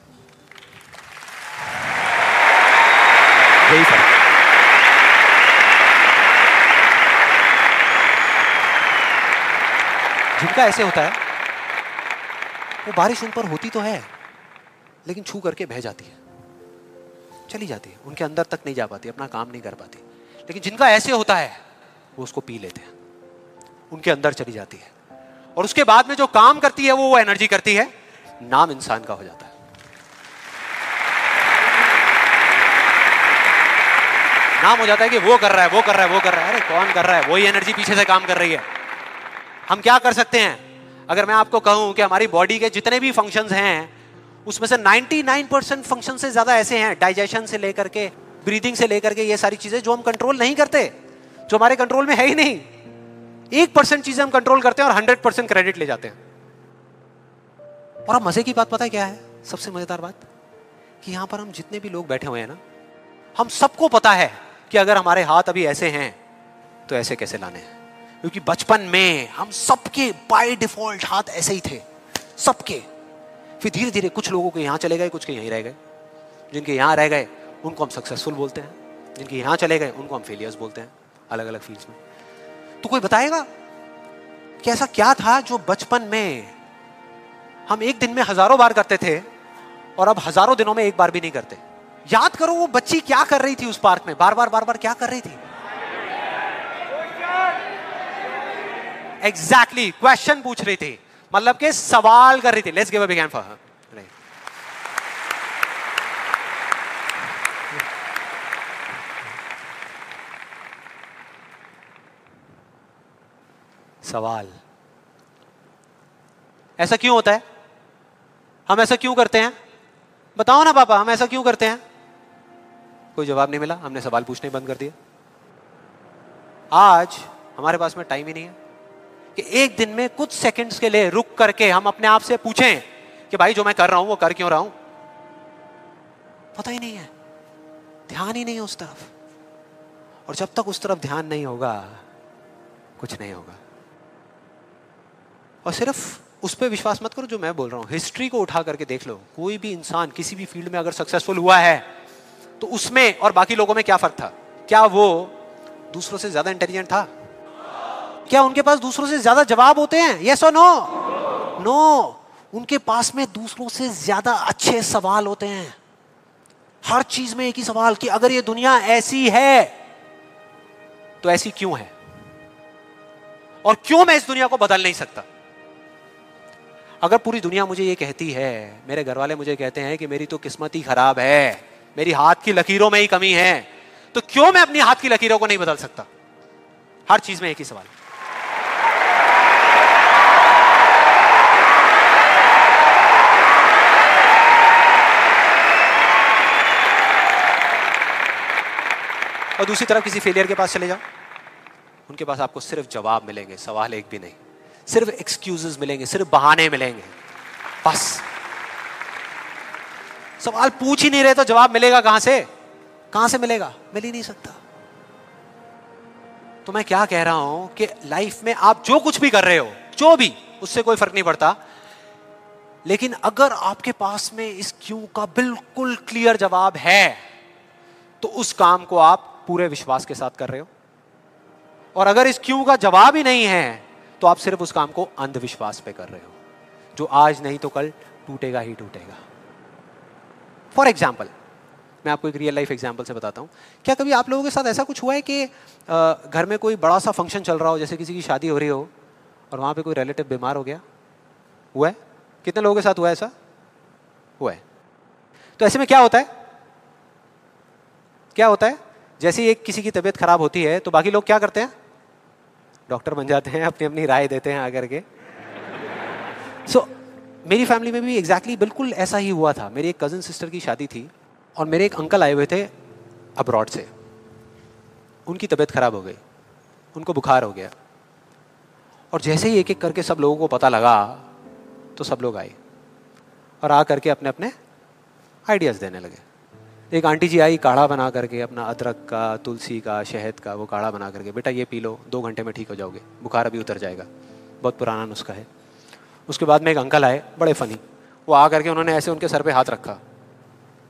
यही फर्क। जिनका ऐसे होता है वो बारिश उन पर होती तो है, लेकिन छू करके बह जाती है, चली जाती है, उनके अंदर तक नहीं जा पाती, अपना काम नहीं कर पाती। लेकिन जिनका ऐसे होता है वो उसको पी लेते हैं, उनके अंदर चली जाती है, और उसके बाद में जो काम करती है वो एनर्जी करती है, नाम इंसान का हो जाता है। नाम हो जाता है कि वो कर रहा है, वो कर रहा है, वो कर रहा है। अरे कौन कर रहा है? वही एनर्जी पीछे से काम कर रही है। हम क्या कर सकते हैं? अगर मैं आपको कहूं कि हमारी बॉडी के जितने भी फंक्शंस हैं, उसमें से 99% फंक्शन से ज्यादा ऐसे हैं, डाइजेशन से लेकर के, ब्रीदिंग से लेकर के, ये सारी चीजें जो हम कंट्रोल नहीं करते, जो हमारे कंट्रोल में है ही नहीं। 1% चीजें हम कंट्रोल करते हैं और 100% क्रेडिट ले जाते हैं। और अब मजे की बात पता है क्या है? सबसे मजेदार बात कि यहां पर हम जितने भी लोग बैठे हुए हैं ना, हम सबको पता है कि अगर हमारे हाथ अभी ऐसे हैं तो ऐसे कैसे लाने हैं, क्योंकि बचपन में हम सबके बाय डिफॉल्ट हाथ ऐसे ही थे, सबके। फिर धीरे धीरे कुछ लोगों के यहां चले गए, कुछ के यहीं रह गए। जिनके यहां रह गए उनको हम सक्सेसफुल बोलते हैं, जिनके यहां चले गए उनको हम फेलियर्स बोलते हैं, अलग अलग फील्ड्स में। तो कोई बताएगा कि ऐसा क्या था जो बचपन में हम एक दिन में हजारों बार करते थे और अब हजारों दिनों में एक बार भी नहीं करते? याद करो वो बच्ची क्या कर रही थी उस पार्क में, बार बार क्या कर रही थी? एग्जैक्टली क्वेश्चन पूछ रही थी, मतलब के सवाल कर रही थी। Let's give a big hand for her. सवाल, ऐसा क्यों होता है? हम ऐसा क्यों करते हैं? बताओ ना पापा, हम ऐसा क्यों करते हैं? कोई जवाब नहीं मिला, हमने सवाल पूछने बंद कर दिया। आज हमारे पास में टाइम ही नहीं है, कि एक दिन में कुछ सेकंड्स के लिए रुक करके हम अपने आप से पूछें कि भाई जो मैं कर रहा हूं वो कर क्यों रहा हूं? पता ही नहीं है, ध्यान ही नहीं है उस तरफ। और जब तक उस तरफ ध्यान नहीं होगा कुछ नहीं होगा। और सिर्फ उस पर विश्वास मत करो जो मैं बोल रहा हूं, हिस्ट्री को उठा करके देख लो। कोई भी इंसान किसी भी फील्ड में अगर सक्सेसफुल हुआ है तो उसमें और बाकी लोगों में क्या फर्क था? क्या वो दूसरों से ज्यादा इंटेलिजेंट था? क्या उनके पास दूसरों से ज्यादा जवाब होते हैं? यस और नो? नो। उनके पास में दूसरों से ज्यादा अच्छे सवाल होते हैं। हर चीज में एक ही सवाल कि अगर ये दुनिया ऐसी है तो ऐसी क्यों है, और क्यों मैं इस दुनिया को बदल नहीं सकता? अगर पूरी दुनिया मुझे ये कहती है, मेरे घर वाले मुझे कहते हैं कि मेरी तो किस्मत ही खराब है, मेरी हाथ की लकीरों में ही कमी है, तो क्यों मैं अपनी हाथ की लकीरों को नहीं बदल सकता? हर चीज में एक ही सवाल। और दूसरी तरफ किसी फेलियर के पास चले जाओ, उनके पास आपको सिर्फ जवाब मिलेंगे, सवाल एक भी नहीं। सिर्फ एक्सक्यूजेस मिलेंगे, सिर्फ बहाने मिलेंगे, बस। सवाल पूछ ही नहीं रहे तो जवाब मिलेगा कहां से? कहां से मिलेगा? मिल ही नहीं सकता। तो मैं क्या कह रहा हूं कि लाइफ में आप जो कुछ भी कर रहे हो, जो भी, उससे कोई फर्क नहीं पड़ता, लेकिन अगर आपके पास में इस क्यों का बिल्कुल क्लियर जवाब है तो उस काम को आप पूरे विश्वास के साथ कर रहे हो। और अगर इस क्यों का जवाब ही नहीं है तो आप सिर्फ उस काम को अंधविश्वास पे कर रहे हो, जो आज नहीं तो कल टूटेगा ही टूटेगा। फॉर एग्जाम्पल, मैं आपको एक रियल लाइफ एग्जाम्पल से बताता हूं। क्या कभी आप लोगों के साथ ऐसा कुछ हुआ है कि घर में कोई बड़ा सा फंक्शन चल रहा हो, जैसे किसी की शादी हो रही हो और वहां पे कोई रिलेटिव बीमार हो गया? हुआ है? कितने लोगों के साथ हुआ है ऐसा? हुआ है। तो ऐसे में क्या होता है? क्या होता है? जैसे ही एक किसी की तबीयत खराब होती है तो बाकी लोग क्या करते हैं? डॉक्टर बन जाते हैं, अपनी अपनी राय देते हैं आकर के। मेरी फैमिली में भी एग्जैक्टली बिल्कुल ऐसा ही हुआ था। मेरी एक कजिन सिस्टर की शादी थी और मेरे एक अंकल आए हुए थे अब्रॉड से। उनकी तबीयत खराब हो गई, उनको बुखार हो गया, और जैसे ही एक एक करके सब लोगों को पता लगा तो सब लोग आए और आ करके अपने अपने आइडियाज देने लगे। एक आंटी जी आई, काढ़ा बना करके, अपना अदरक का, तुलसी का, शहद का वो काढ़ा बना करके, बेटा ये पी लो, 2 घंटे में ठीक हो जाओगे, बुखार अभी उतर जाएगा, बहुत पुराना नुस्खा है। उसके बाद में एक अंकल आए, बड़े फनी, वो आ करके उन्होंने ऐसे उनके सर पे हाथ रखा,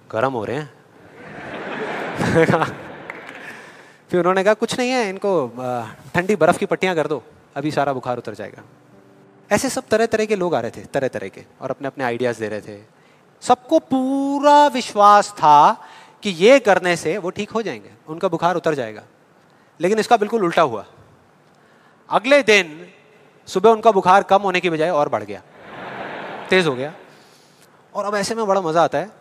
गर्म हो रहे हैं। फिर उन्होंने कहा कुछ नहीं है, इनको ठंडी बर्फ की पट्टियां कर दो, अभी सारा बुखार उतर जाएगा। ऐसे सब तरह तरह के लोग आ रहे थे, तरह तरह के, और अपने अपने आइडियाज दे रहे थे। सबको पूरा विश्वास था कि ये करने से वो ठीक हो जाएंगे, उनका बुखार उतर जाएगा। लेकिन इसका बिल्कुल उल्टा हुआ। अगले दिन सुबह उनका बुखार कम होने की बजाय और बढ़ गया, तेज हो गया। और अब ऐसे में बड़ा मजा आता है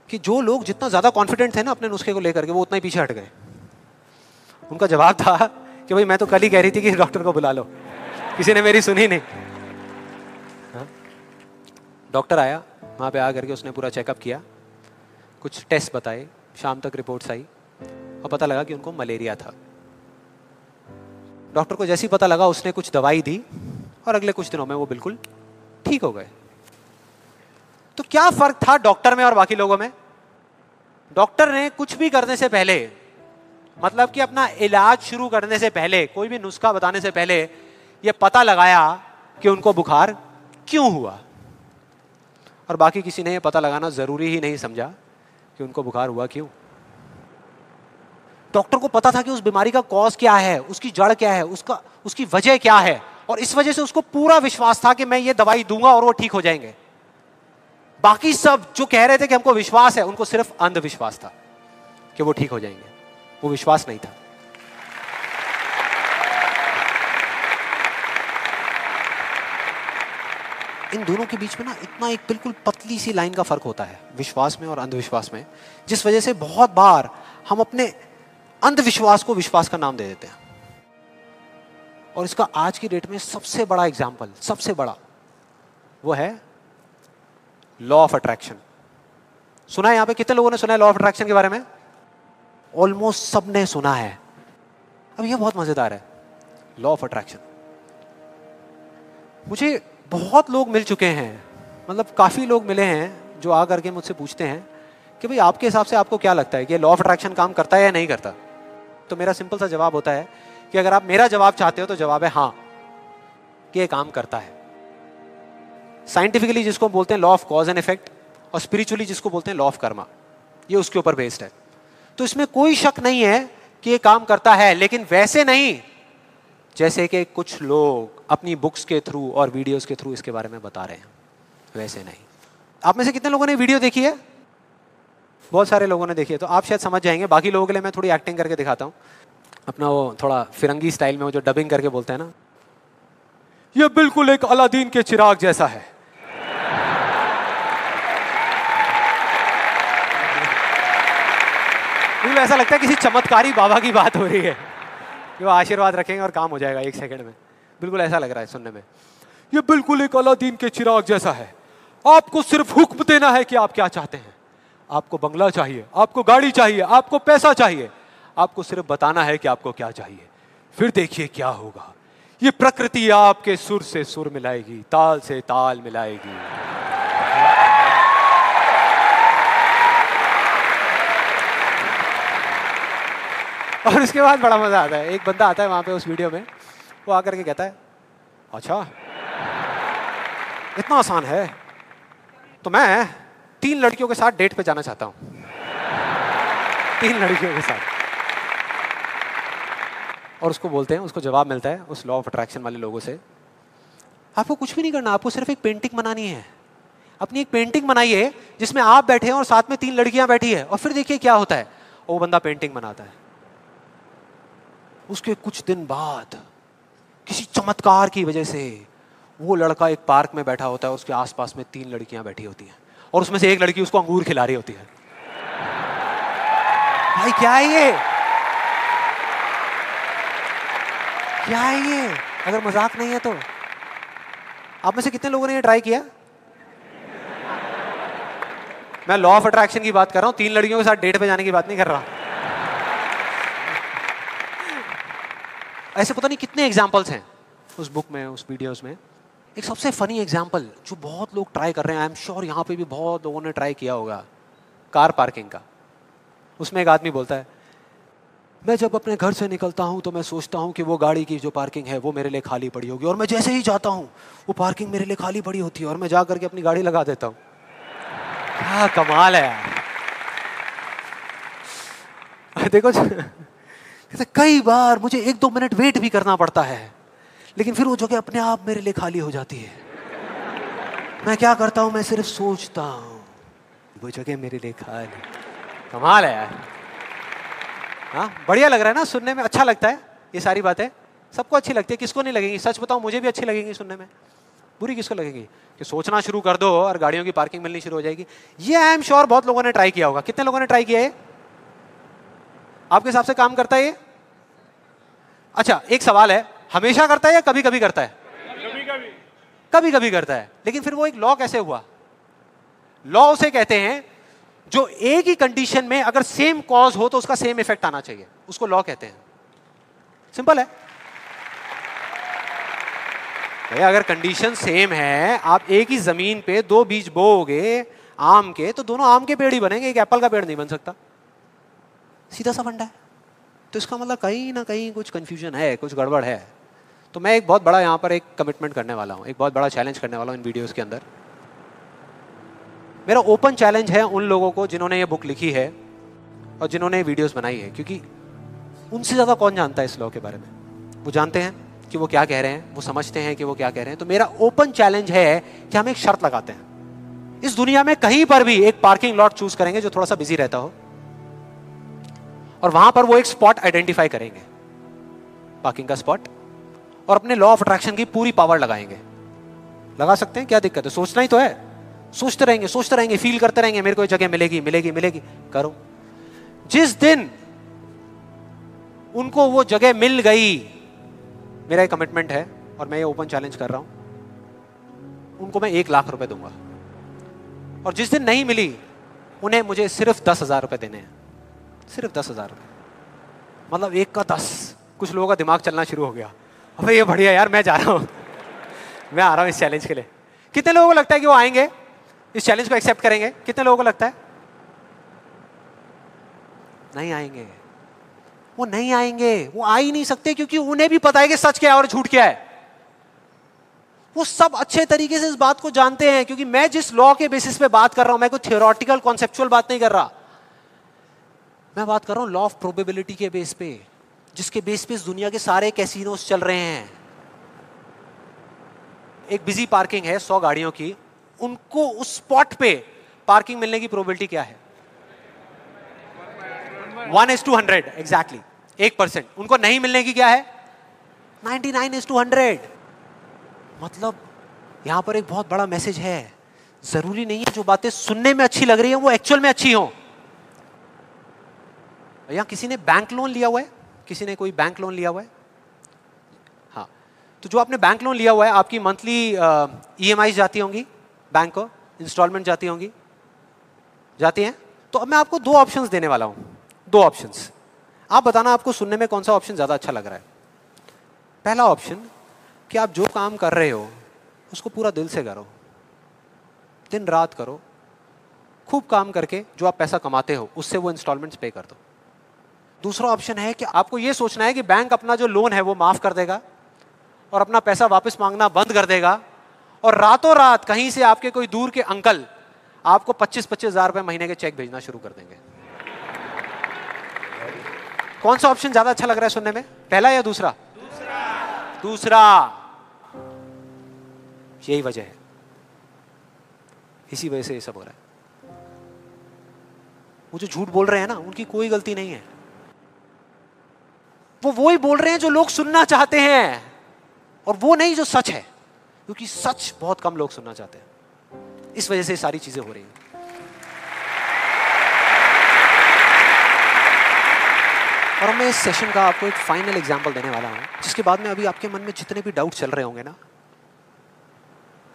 कि जो लोग जितना ज्यादा कॉन्फिडेंट थे ना अपने नुस्खे को लेकर के, वो उतना ही पीछे हट गए। उनका जवाब था कि भाई मैं तो कल ही कह रही थी कि डॉक्टर को बुला लो, किसी ने मेरी सुनी नहीं। डॉक्टर आया, वहाँ पे आ करके उसने पूरा चेकअप किया, कुछ टेस्ट बताए, शाम तक रिपोर्ट्स आई और पता लगा कि उनको मलेरिया था। डॉक्टर को जैसे ही पता लगा उसने कुछ दवाई दी और अगले कुछ दिनों में वो बिल्कुल ठीक हो गए। तो क्या फर्क था डॉक्टर में और बाकी लोगों में? डॉक्टर ने कुछ भी करने से पहले, मतलब कि अपना इलाज शुरू करने से पहले, कोई भी नुस्खा बताने से पहले ये पता लगाया कि उनको बुखार क्यों हुआ, और बाकी किसी ने ये पता लगाना जरूरी ही नहीं समझा कि उनको बुखार हुआ क्यों। डॉक्टर को पता था कि उस बीमारी का कॉज क्या है, उसकी जड़ क्या है, उसकी वजह क्या है, और इस वजह से उसको पूरा विश्वास था कि मैं ये दवाई दूंगा और वो ठीक हो जाएंगे। बाकी सब जो कह रहे थे कि हमको विश्वास है, उनको सिर्फ अंधविश्वास था कि वो ठीक हो जाएंगे, वो विश्वास नहीं था। इन दोनों के बीच में ना इतना एक बिल्कुल पतली सी लाइन का फर्क होता है, विश्वास में और अंधविश्वास में, जिस वजह से बहुत बार हम अपने अंधविश्वास को विश्वास का नाम दे देते हैं। और इसका आज की डेट में सबसे बड़ा एग्जाम्पल, सबसे बड़ा, वो है लॉ ऑफ अट्रैक्शन। सुना है? यहां पे कितने लोगों ने सुना है लॉ ऑफ अट्रैक्शन के बारे में? ऑलमोस्ट सबने सुना है। अब ये बहुत मजेदार है, लॉ ऑफ अट्रैक्शन। मुझे बहुत लोग मिल चुके हैं, मतलब काफ़ी लोग मिले हैं जो आ करके मुझसे पूछते हैं कि भाई आपके हिसाब से आपको क्या लगता है कि लॉ ऑफ अट्रैक्शन काम करता है या नहीं करता। तो मेरा सिंपल सा जवाब होता है कि अगर आप मेरा जवाब चाहते हो तो जवाब है हाँ, कि ये काम करता है। साइंटिफिकली जिसको बोलते हैं law of cause and effect, और स्पिरिचुअली जिसको बोलते हैं लॉ ऑफ कर्मा, ये उसके ऊपर बेस्ड है। तो इसमें कोई शक नहीं है कि ये काम करता है, लेकिन वैसे नहीं जैसे कि कुछ लोग अपनी बुक्स के थ्रू और वीडियोस के थ्रू इसके बारे में बता रहे हैं, वैसे नहीं। आप में से कितने लोगों ने वीडियो देखी है? बहुत सारे लोगों ने देखी है, तो आप शायद समझ जाएंगे। बाकी लोगों के लिए मैं थोड़ी एक्टिंग करके दिखाता हूँ, अपना वो थोड़ा फिरंगी स्टाइल में, वो जो डबिंग करके बोलते हैं ना, ये बिल्कुल एक अलादीन के चिराग जैसा है। बिल्कुल ऐसा लगता है किसी चमत्कारी बाबा की बात हो रही है कि वो आशीर्वाद रखेंगे और काम हो जाएगा 1 सेकंड में। बिल्कुल ऐसा लग रहा है सुनने में। ये बिल्कुल एक अलादीन के चिराग जैसा है, आपको सिर्फ हुक्म देना है कि आप क्या चाहते हैं। आपको बंगला चाहिए, आपको गाड़ी चाहिए, आपको पैसा चाहिए, आपको सिर्फ बताना है कि आपको क्या चाहिए, फिर देखिए क्या होगा। ये प्रकृति आपके सुर से सुर मिलाएगी, ताल से ताल मिलाएगी। और उसके बाद बड़ा मजा आता है। एक बंदा आता है वहां पे उस वीडियो में, वो आकर के कहता है अच्छा इतना आसान है, तो मैं 3 लड़कियों के साथ डेट पे जाना चाहता हूं। 3 लड़कियों के साथ। और उसको बोलते हैं, उसको जवाब मिलता है उस लॉ ऑफ अट्रैक्शन वाले लोगों से, आपको कुछ भी नहीं करना, आपको सिर्फ एक पेंटिंग बनानी है। अपनी एक पेंटिंग बनाइए जिसमें आप बैठे हैं और साथ में 3 लड़कियां बैठी है, और फिर देखिए क्या होता है। वो बंदा पेंटिंग बनाता है। उसके कुछ दिन बाद किसी चमत्कार की वजह से वो लड़का एक पार्क में बैठा होता है, उसके आसपास में 3 लड़कियां बैठी होती हैं, और उसमें से एक लड़की उसको अंगूर खिला रही होती है। भाई क्या है ये? क्या है ये? अगर मजाक नहीं है तो आप में से कितने लोगों ने ये ट्राई किया? मैं लॉ ऑफ अट्रैक्शन की बात कर रहा हूं, 3 लड़कियों के साथ डेट पे जाने की बात नहीं कर रहा। ऐसे पता नहीं कितने एग्जाम्पल्स हैं उस बुक में, उस वीडियोस में। एक सबसे फनी एग्जाम्पल जो बहुत लोग ट्राई कर रहे हैं, आई एम श्योर यहाँ पे भी बहुत लोगों ने ट्राई किया होगा, कार पार्किंग का। उसमें एक आदमी बोलता है, मैं जब अपने घर से निकलता हूँ तो मैं सोचता हूँ कि वो गाड़ी की जो पार्किंग है वो मेरे लिए खाली पड़ी होगी, और मैं जैसे ही जाता हूँ वो पार्किंग मेरे लिए खाली पड़ी होती है, और मैं जा करके अपनी गाड़ी लगा देता हूँ। क्या कमाल है यार। देखो कई बार मुझे 1-2 मिनट वेट भी करना पड़ता है, लेकिन फिर वो जगह अपने आप मेरे लिए खाली हो जाती है। मैं क्या करता हूं, मैं सिर्फ सोचता हूं वो जगह मेरे लिए खाली। कमाल है यार। हाँ, बढ़िया लग रहा है ना सुनने में, अच्छा लगता है। ये सारी बातें सबको अच्छी लगती है, किसको नहीं लगेंगी? सच बताऊं, मुझे भी अच्छी लगेंगी सुनने में। बुरी किसको लगेगी? कि सोचना शुरू कर दो और गाड़ियों की पार्किंग मिलनी शुरू हो जाएगी। ये आई एम श्योर बहुत लोगों ने ट्राई किया होगा। कितने लोगों ने ट्राई किया है? आपके हिसाब से काम करता है ये? अच्छा, एक सवाल है, हमेशा करता है या कभी कभी करता है? कभी कभी करता है। लेकिन फिर वो एक लॉ कैसे हुआ? लॉ उसे कहते हैं जो एक ही कंडीशन में अगर सेम कॉज हो तो उसका सेम इफेक्ट आना चाहिए, उसको लॉ कहते हैं। सिंपल है भैया। अगर कंडीशन सेम है, आप एक ही जमीन पे 2 बीज बोओगे आम के, तो दोनों आम के पेड़ ही बनेंगे, एक एप्पल का पेड़ नहीं बन सकता। सीधा सा फंडा है। तो इसका मतलब कहीं ना कहीं कुछ कंफ्यूजन है, कुछ गड़बड़ है। तो मैं एक बहुत बड़ा यहाँ पर एक कमिटमेंट करने वाला हूँ, एक बहुत बड़ा चैलेंज करने वाला हूँ इन वीडियोस के अंदर। मेरा ओपन चैलेंज है उन लोगों को जिन्होंने ये बुक लिखी है और जिन्होंने ये वीडियोस बनाई है, क्योंकि उनसे ज़्यादा कौन जानता है इस लॉ के बारे में। वो जानते हैं कि वो क्या कह रहे हैं, वो समझते हैं कि वो क्या कह रहे हैं। तो मेरा ओपन चैलेंज है कि हम एक शर्त लगाते हैं, इस दुनिया में कहीं पर भी एक पार्किंग लॉट चूज करेंगे जो थोड़ा सा बिजी रहता हो, और वहां पर वो एक स्पॉट आइडेंटिफाई करेंगे, पार्किंग का स्पॉट, और अपने लॉ ऑफ अट्रैक्शन की पूरी पावर लगाएंगे। लगा सकते हैं, क्या दिक्कत है? सोचना ही तो है। सोचते रहेंगे, फील करते रहेंगे, मेरे को ये जगह मिलेगी मिलेगी मिलेगी। करो। जिस दिन उनको वो जगह मिल गई, मेरा एक कमिटमेंट है और मैं ये ओपन चैलेंज कर रहा हूं, उनको मैं 1 लाख रुपए दूंगा। और जिस दिन नहीं मिली, उन्हें मुझे सिर्फ 10,000 रुपए देने हैं, सिर्फ 10,000 रुपए। मतलब 1 का 10। कुछ लोगों का दिमाग चलना शुरू हो गया, अबे ये बढ़िया यार, मैं जा रहा हूं। मैं आ रहा हूं इस चैलेंज के लिए। कितने लोगों को लगता है कि वो आएंगे, इस चैलेंज को एक्सेप्ट करेंगे? कितने लोगों को लगता है नहीं आएंगे? वो नहीं आएंगे, वो आ ही नहीं सकते, क्योंकि उन्हें भी पता है कि सच क्या है और झूठ क्या है। वो सब अच्छे तरीके से इस बात को जानते हैं, क्योंकि मैं जिस लॉ के बेसिस पे बात कर रहा हूं, मैं कोई थियोरेटिकल कॉन्सेप्चुअल बात नहीं कर रहा, मैं बात कर रहा हूं लॉ ऑफ प्रोबेबिलिटी के बेस पे, जिसके बेस पे इस दुनिया के सारे कैसीनोस चल रहे हैं। एक बिजी पार्किंग है 100 गाड़ियों की, उनको उस स्पॉट पे पार्किंग मिलने की प्रोबेबिलिटी क्या है? 1:100 एग्जैक्टली, 1%। उनको नहीं मिलने की क्या है? 99:100। मतलब यहां पर एक बहुत बड़ा मैसेज है, जरूरी नहीं है जो बातें सुनने में अच्छी लग रही है वो एक्चुअल में अच्छी हो। यहां किसी ने बैंक लोन लिया हुआ है? किसी ने कोई बैंक लोन लिया हुआ है? हाँ, तो जो आपने बैंक लोन लिया हुआ है, आपकी मंथली EMI जाती होंगी बैंक को, इंस्टॉलमेंट जाती होंगी, जाती हैं? तो अब मैं आपको 2 ऑप्शंस देने वाला हूं, 2 ऑप्शंस। आप बताना आपको सुनने में कौन सा ऑप्शन ज्यादा अच्छा लग रहा है। पहला ऑप्शन कि आप जो काम कर रहे हो उसको पूरा दिल से करो, दिन रात करो, खूब काम करके जो आप पैसा कमाते हो उससे वो इंस्टॉलमेंट्स पे कर दो। दूसरा ऑप्शन है कि आपको ये सोचना है कि बैंक अपना जो लोन है वो माफ कर देगा और अपना पैसा वापस मांगना बंद कर देगा, और रातों रात कहीं से आपके कोई दूर के अंकल आपको 25-25 हजार रुपए महीने के चेक भेजना शुरू कर देंगे। कौन सा ऑप्शन ज्यादा अच्छा लग रहा है सुनने में, पहला या दूसरा? दूसरा। यही वजह है, इसी वजह से ये सब हो रहा है। वो जो झूठ बोल रहे हैं ना, उनकी कोई गलती नहीं है, वो ही बोल रहे हैं जो लोग सुनना चाहते हैं, और वो नहीं जो सच है, क्योंकि सच बहुत कम लोग सुनना चाहते हैं। इस वजह से सारी चीजें हो रही हैं। और मैं इस सेशन का आपको एक फाइनल एग्जांपल देने वाला हूं, जिसके बाद में अभी आपके मन में जितने भी डाउट चल रहे होंगे ना,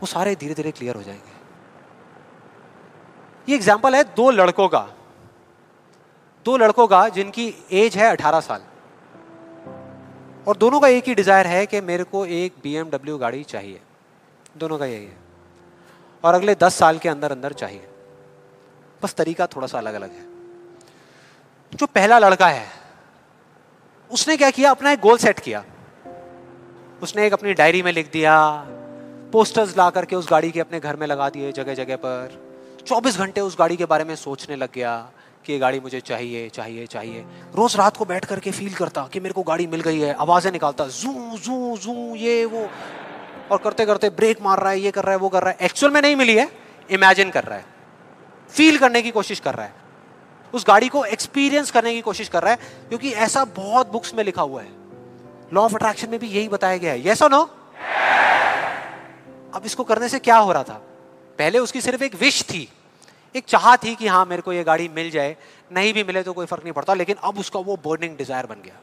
वो सारे धीरे धीरे क्लियर हो जाएंगे। ये एग्जांपल है 2 लड़कों का, 2 लड़कों का जिनकी एज है 18 साल, और दोनों का एक ही डिजायर है कि मेरे को एक BMW गाड़ी चाहिए। दोनों का यही है, और अगले 10 साल के अंदर अंदर चाहिए, बस तरीका थोड़ा सा अलग अलग है। जो पहला लड़का है उसने क्या किया, अपना एक गोल सेट किया। उसने एक अपनी डायरी में लिख दिया, पोस्टर्स ला करके उस गाड़ी के अपने घर में लगा दिए जगह जगह पर, 24 घंटे उस गाड़ी के बारे में सोचने लग गया कि ये गाड़ी मुझे चाहिए चाहिए चाहिए। रोज रात को बैठ करके फील करता कि मेरे को गाड़ी मिल गई है, आवाजें निकालता, जू जू जू ये वो, और करते करते ब्रेक मार रहा है, ये कर रहा है, वो कर रहा है। एक्चुअल में नहीं मिली है, इमेजिन कर रहा है, फील करने की कोशिश कर रहा है, उस गाड़ी को एक्सपीरियंस करने की कोशिश कर रहा है, क्योंकि ऐसा बहुत बुक्स में लिखा हुआ है। लॉ ऑफ अट्रैक्शन में भी यही बताया गया है। यस और नो? अब इसको करने से क्या हो रहा था? पहले उसकी सिर्फ एक विश थी, एक चाह थी कि हाँ मेरे को ये गाड़ी मिल जाए, नहीं भी मिले तो कोई फर्क नहीं पड़ता, लेकिन अब उसका वो बर्निंग डिजायर बन गया।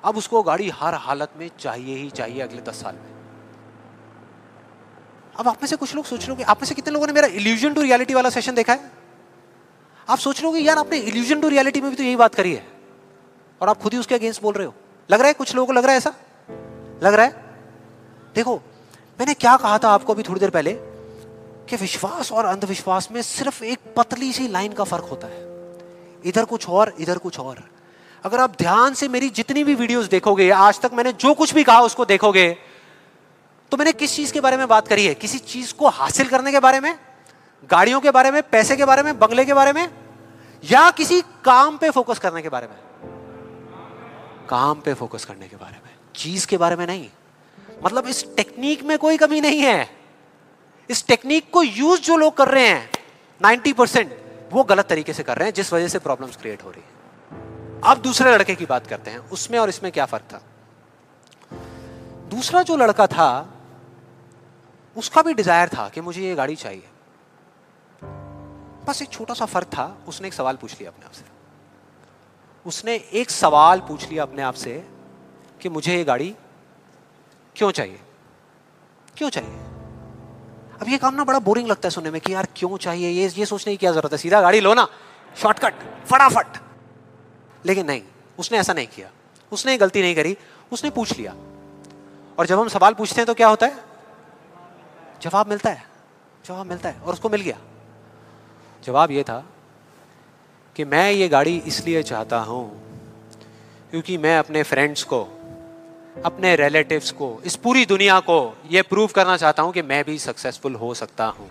अब उसको गाड़ी हर हालत में चाहिए ही चाहिए अगले 10 साल में। अब आप में से कुछ लोग सोच रहे हो, आप में से कितने लोगों ने मेरा इल्यूजन टू रियलिटी वाला सेशन देखा है? आप सोच रहे हो यार आपने इल्यूजन टू रियलिटी में भी तो यही बात करी है, और आप खुद ही उसके अगेंस्ट बोल रहे हो। लग रहा है कुछ लोगों को, लग रहा है ऐसा लग रहा है। देखो मैंने क्या कहा था आपको अभी थोड़ी देर पहले, कि विश्वास और अंधविश्वास में सिर्फ एक पतली सी लाइन का फर्क होता है, इधर कुछ और इधर कुछ और। अगर आप ध्यान से मेरी जितनी भी वीडियोस देखोगे, आज तक मैंने जो कुछ भी कहा उसको देखोगे, तो मैंने किस चीज के बारे में बात करी है? किसी चीज को हासिल करने के बारे में, गाड़ियों के बारे में, पैसे के बारे में, बंगले के बारे में, या किसी काम पे फोकस करने के बारे में? काम पे फोकस करने के बारे में, चीज के बारे में नहीं। मतलब इस टेक्निक में कोई कमी नहीं है। इस टेक्निक को यूज जो लोग कर रहे हैं 90% वो गलत तरीके से कर रहे हैं, जिस वजह से प्रॉब्लम्स क्रिएट हो रही है। अब दूसरे लड़के की बात करते हैं, उसमें और इसमें क्या फर्क था। दूसरा जो लड़का था उसका भी डिजायर था कि मुझे ये गाड़ी चाहिए, बस एक छोटा सा फर्क था। उसने एक सवाल पूछ लिया अपने आप से, उसने एक सवाल पूछ लिया अपने आप से कि मुझे ये गाड़ी क्यों चाहिए, क्यों चाहिए। अब ये काम ना बड़ा बोरिंग लगता है सुनने में कि यार क्यों चाहिए, ये सोचने की क्या जरूरत है, सीधा गाड़ी लो ना, शॉर्टकट फटाफट। लेकिन नहीं, उसने ऐसा नहीं किया, उसने गलती नहीं करी, उसने पूछ लिया। और जब हम सवाल पूछते हैं तो क्या होता है, जवाब मिलता है, जवाब मिलता है, और उसको मिल गया। जवाब ये था कि मैं ये गाड़ी इसलिए चाहता हूं क्योंकि मैं अपने फ्रेंड्स को, अपने रिलेटिव्स को, इस पूरी दुनिया को ये प्रूव करना चाहता हूं कि मैं भी सक्सेसफुल हो सकता हूं।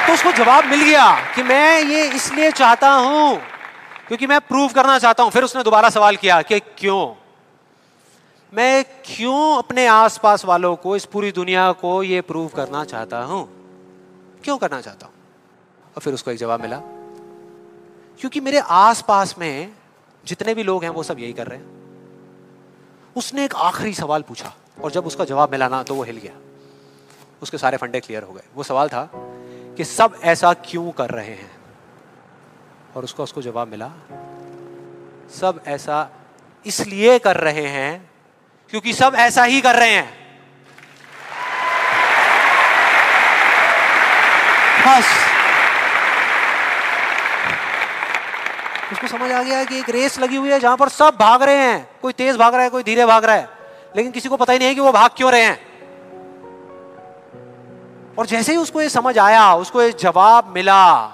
तो उसको जवाब मिल गया कि मैं ये इसलिए चाहता हूं क्योंकि मैं प्रूव करना चाहता हूं। फिर उसने दोबारा सवाल किया कि क्यों, मैं क्यों अपने आसपास वालों को, इस पूरी दुनिया को ये प्रूव करना चाहता हूं, क्यों करना चाहता हूं? और फिर उसको एक जवाब मिला, क्योंकि मेरे आसपास में जितने भी लोग हैं वो सब यही कर रहे हैं। उसने एक आखिरी सवाल पूछा और जब उसका जवाब मिला ना तो वो हिल गया, उसके सारे फंडे क्लियर हो गए। वो सवाल था कि सब ऐसा क्यों कर रहे हैं, और उसको जवाब मिला, सब ऐसा इसलिए कर रहे हैं क्योंकि सब ऐसा ही कर रहे हैं। बस उसको समझ आ गया कि एक रेस लगी हुई है जहां पर सब भाग रहे हैं, कोई तेज भाग रहा है, कोई धीरे भाग रहा है, लेकिन किसी को पता ही नहीं है कि वो भाग क्यों रहे हैं। और जैसे ही उसको ये समझ आया, उसको ये जवाब मिला,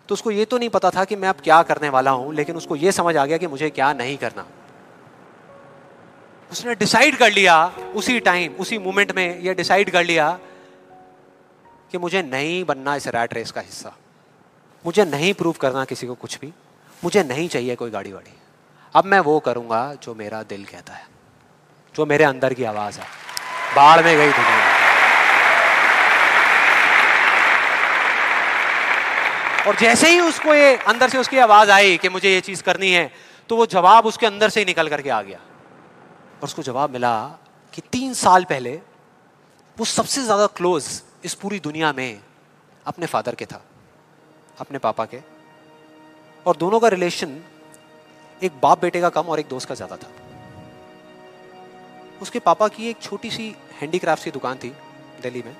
तो उसको ये तो नहीं पता था कि मैं अब क्या करने वाला हूं, लेकिन उसको ये समझ आ गया कि मुझे क्या नहीं करना। उसने डिसाइड कर लिया उसी टाइम, उसी मोमेंट में ये डिसाइड कर लिया कि मुझे नहीं बनना इस रैट रेस का हिस्सा, मुझे नहीं प्रूव करना किसी को कुछ भी, मुझे नहीं चाहिए कोई गाड़ी वाड़ी। अब मैं वो करूंगा जो मेरा दिल कहता है, जो मेरे अंदर की आवाज है। बाढ़ में गई दुनिया। और जैसे ही उसको ये अंदर से उसकी आवाज आई कि मुझे ये चीज करनी है, तो वो जवाब उसके अंदर से ही निकल करके आ गया। और उसको जवाब मिला कि 3 साल पहले वो सबसे ज्यादा क्लोज इस पूरी दुनिया में अपने फादर के था, अपने पापा के, और दोनों का रिलेशन एक बाप बेटे का कम और एक दोस्त का ज्यादा था। उसके पापा की एक छोटी सी हैंडीक्राफ्ट की दुकान थी दिल्ली में,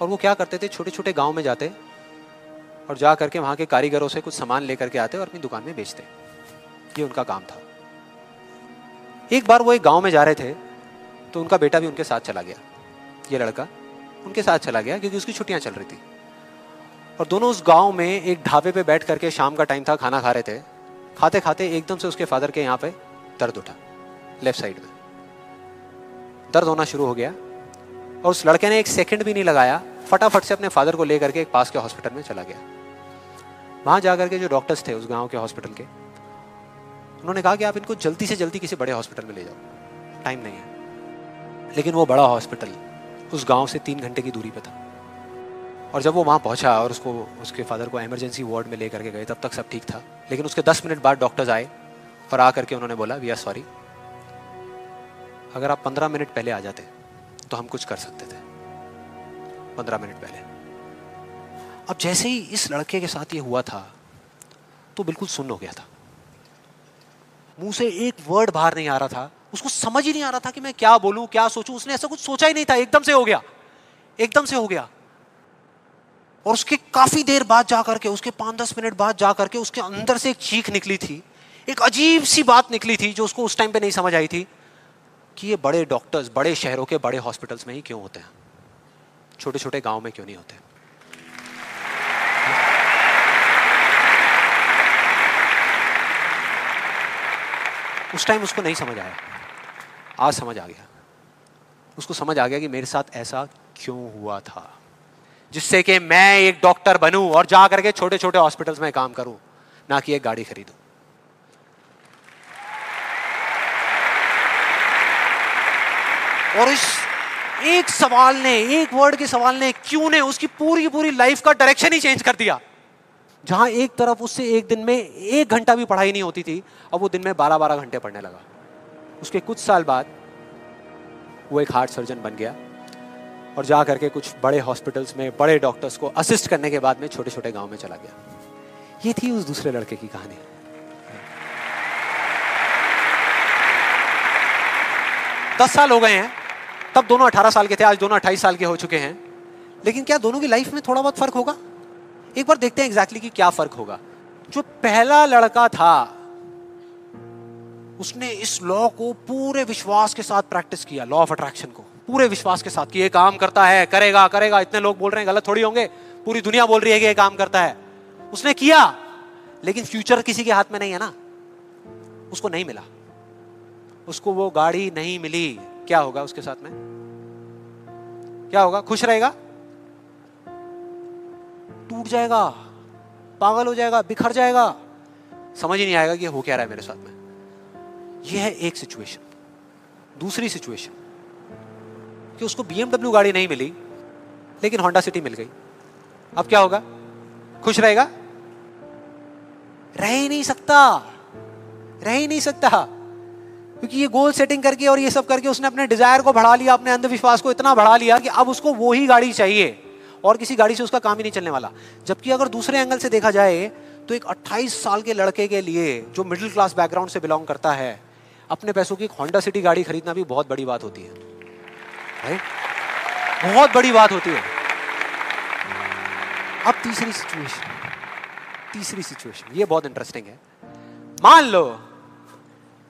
और वो क्या करते थे, छोटे छोटे गांव में जाते और जा करके वहां के कारीगरों से कुछ सामान लेकर के आते और अपनी दुकान में बेचते। ये उनका काम था। एक बार वो एक गांव में जा रहे थे तो उनका बेटा भी उनके साथ चला गया। ये लड़का उनके साथ चला गया क्योंकि उसकी छुट्टियां चल रही थी, और दोनों उस गांव में एक ढाबे पे बैठ करके, शाम का टाइम था, खाना खा रहे थे। खाते खाते एकदम से उसके फादर के यहाँ पे दर्द उठा, लेफ्ट साइड में दर्द होना शुरू हो गया, और उस लड़के ने एक सेकंड भी नहीं लगाया, फटाफट से अपने फादर को लेकर के एक पास के हॉस्पिटल में चला गया। वहां जाकर के जो डॉक्टर्स थे उस गांव के हॉस्पिटल के, उन्होंने कहा कि आप इनको जल्दी से जल्दी किसी बड़े हॉस्पिटल में ले जाओ, टाइम नहीं है। लेकिन वो बड़ा हॉस्पिटल उस गांव से 3 घंटे की दूरी पे था। और जब वो वहां पहुंचा और उसको, उसके फादर को इमरजेंसी वार्ड में लेकर के गए, तब तक सब ठीक था। लेकिन उसके 10 मिनट बाद डॉक्टर्स आए और आकर के उन्होंने बोला, वी आर सॉरी, अगर आप 15 मिनट पहले आ जाते तो हम कुछ कर सकते थे। 15 मिनट पहले। अब जैसे ही इस लड़के के साथ ये हुआ था तो बिल्कुल सुन्न हो गया था, मुंह से एक वर्ड बाहर नहीं आ रहा था, उसको समझ ही नहीं आ रहा था कि मैं क्या बोलूं, क्या सोचूं। उसने ऐसा कुछ सोचा ही नहीं था, एकदम से हो गया, एकदम से हो गया। और उसके काफी देर बाद जाकर के, उसके 5-10 मिनट बाद जाकर के उसके अंदर से एक चीख निकली थी, एक अजीब सी बात निकली थी जो उसको उस टाइम पे नहीं समझ आई थी कि ये बड़े डॉक्टर्स बड़े शहरों के बड़े हॉस्पिटल्स में ही क्यों होते हैं, छोटे छोटे गांव में क्यों नहीं होते। उस टाइम उसको नहीं समझ आया, आज समझ आ गया। उसको समझ आ गया कि मेरे साथ ऐसा क्यों हुआ था, जिससे कि मैं एक डॉक्टर बनूं और जा करके छोटे छोटे हॉस्पिटल्स में काम करूं, ना कि एक गाड़ी खरीदूं। और इस एक सवाल ने, एक वर्ड के सवाल ने, क्यों ने, उसकी पूरी पूरी लाइफ का डायरेक्शन ही चेंज कर दिया। जहां एक तरफ उससे एक दिन में 1 घंटा भी पढ़ाई नहीं होती थी, अब वो दिन में 12-12 घंटे पढ़ने लगा। उसके कुछ साल बाद वो एक हार्ट सर्जन बन गया और जा करके कुछ बड़े हॉस्पिटल्स में बड़े डॉक्टर्स को असिस्ट करने के बाद में छोटे छोटे गांव में चला गया। ये थी उस दूसरे लड़के की कहानी। 10 साल हो गए हैं, तब दोनों 18 साल के थे, आज दोनों 28 साल के हो चुके हैं। लेकिन क्या दोनों की लाइफ में थोड़ा बहुत फर्क होगा? एक बार देखते हैं एग्जैक्टली कि क्या फर्क होगा। जो पहला लड़का था उसने इस लॉ को पूरे विश्वास के साथ प्रैक्टिस किया, लॉ ऑफ अट्रैक्शन को पूरे विश्वास के साथ कि ये काम करता है, करेगा करेगा, इतने लोग बोल रहे हैं गलत थोड़ी होंगे, पूरी दुनिया बोल रही है कि ये काम करता है। उसने किया, लेकिन फ्यूचर किसी के हाथ में नहीं है ना, उसको नहीं मिला, उसको वो गाड़ी नहीं मिली। क्या होगा उसके साथ में? क्या होगा? खुश रहेगा? टूट जाएगा, पागल हो जाएगा, बिखर जाएगा, समझ ही नहीं आएगा कि हो क्या रहा है मेरे साथ में। यह है एक सिचुएशन। दूसरी सिचुएशन कि उसको BMW गाड़ी नहीं मिली लेकिन होंडा सिटी मिल गई। अब क्या होगा? खुश रहेगा? रह ही नहीं सकता, रह ही नहीं सकता, क्योंकि ये गोल सेटिंग करके और ये सब करके उसने अपने डिजायर को बढ़ा लिया, अपने अंधविश्वास को इतना बढ़ा लिया कि अब उसको वो ही गाड़ी चाहिए और किसी गाड़ी से उसका काम ही नहीं चलने वाला। जबकि अगर दूसरे एंगल से देखा जाए तो एक 28 साल के लड़के के लिए जो मिडिल क्लास बैकग्राउंड से बिलोंग करता है, अपने पैसों की एक होंडा सिटी गाड़ी खरीदना भी बहुत बड़ी बात होती है, राइट? बहुत बड़ी बात होती है। अब तीसरी सिचुएशन ये बहुत इंटरेस्टिंग है। मान लो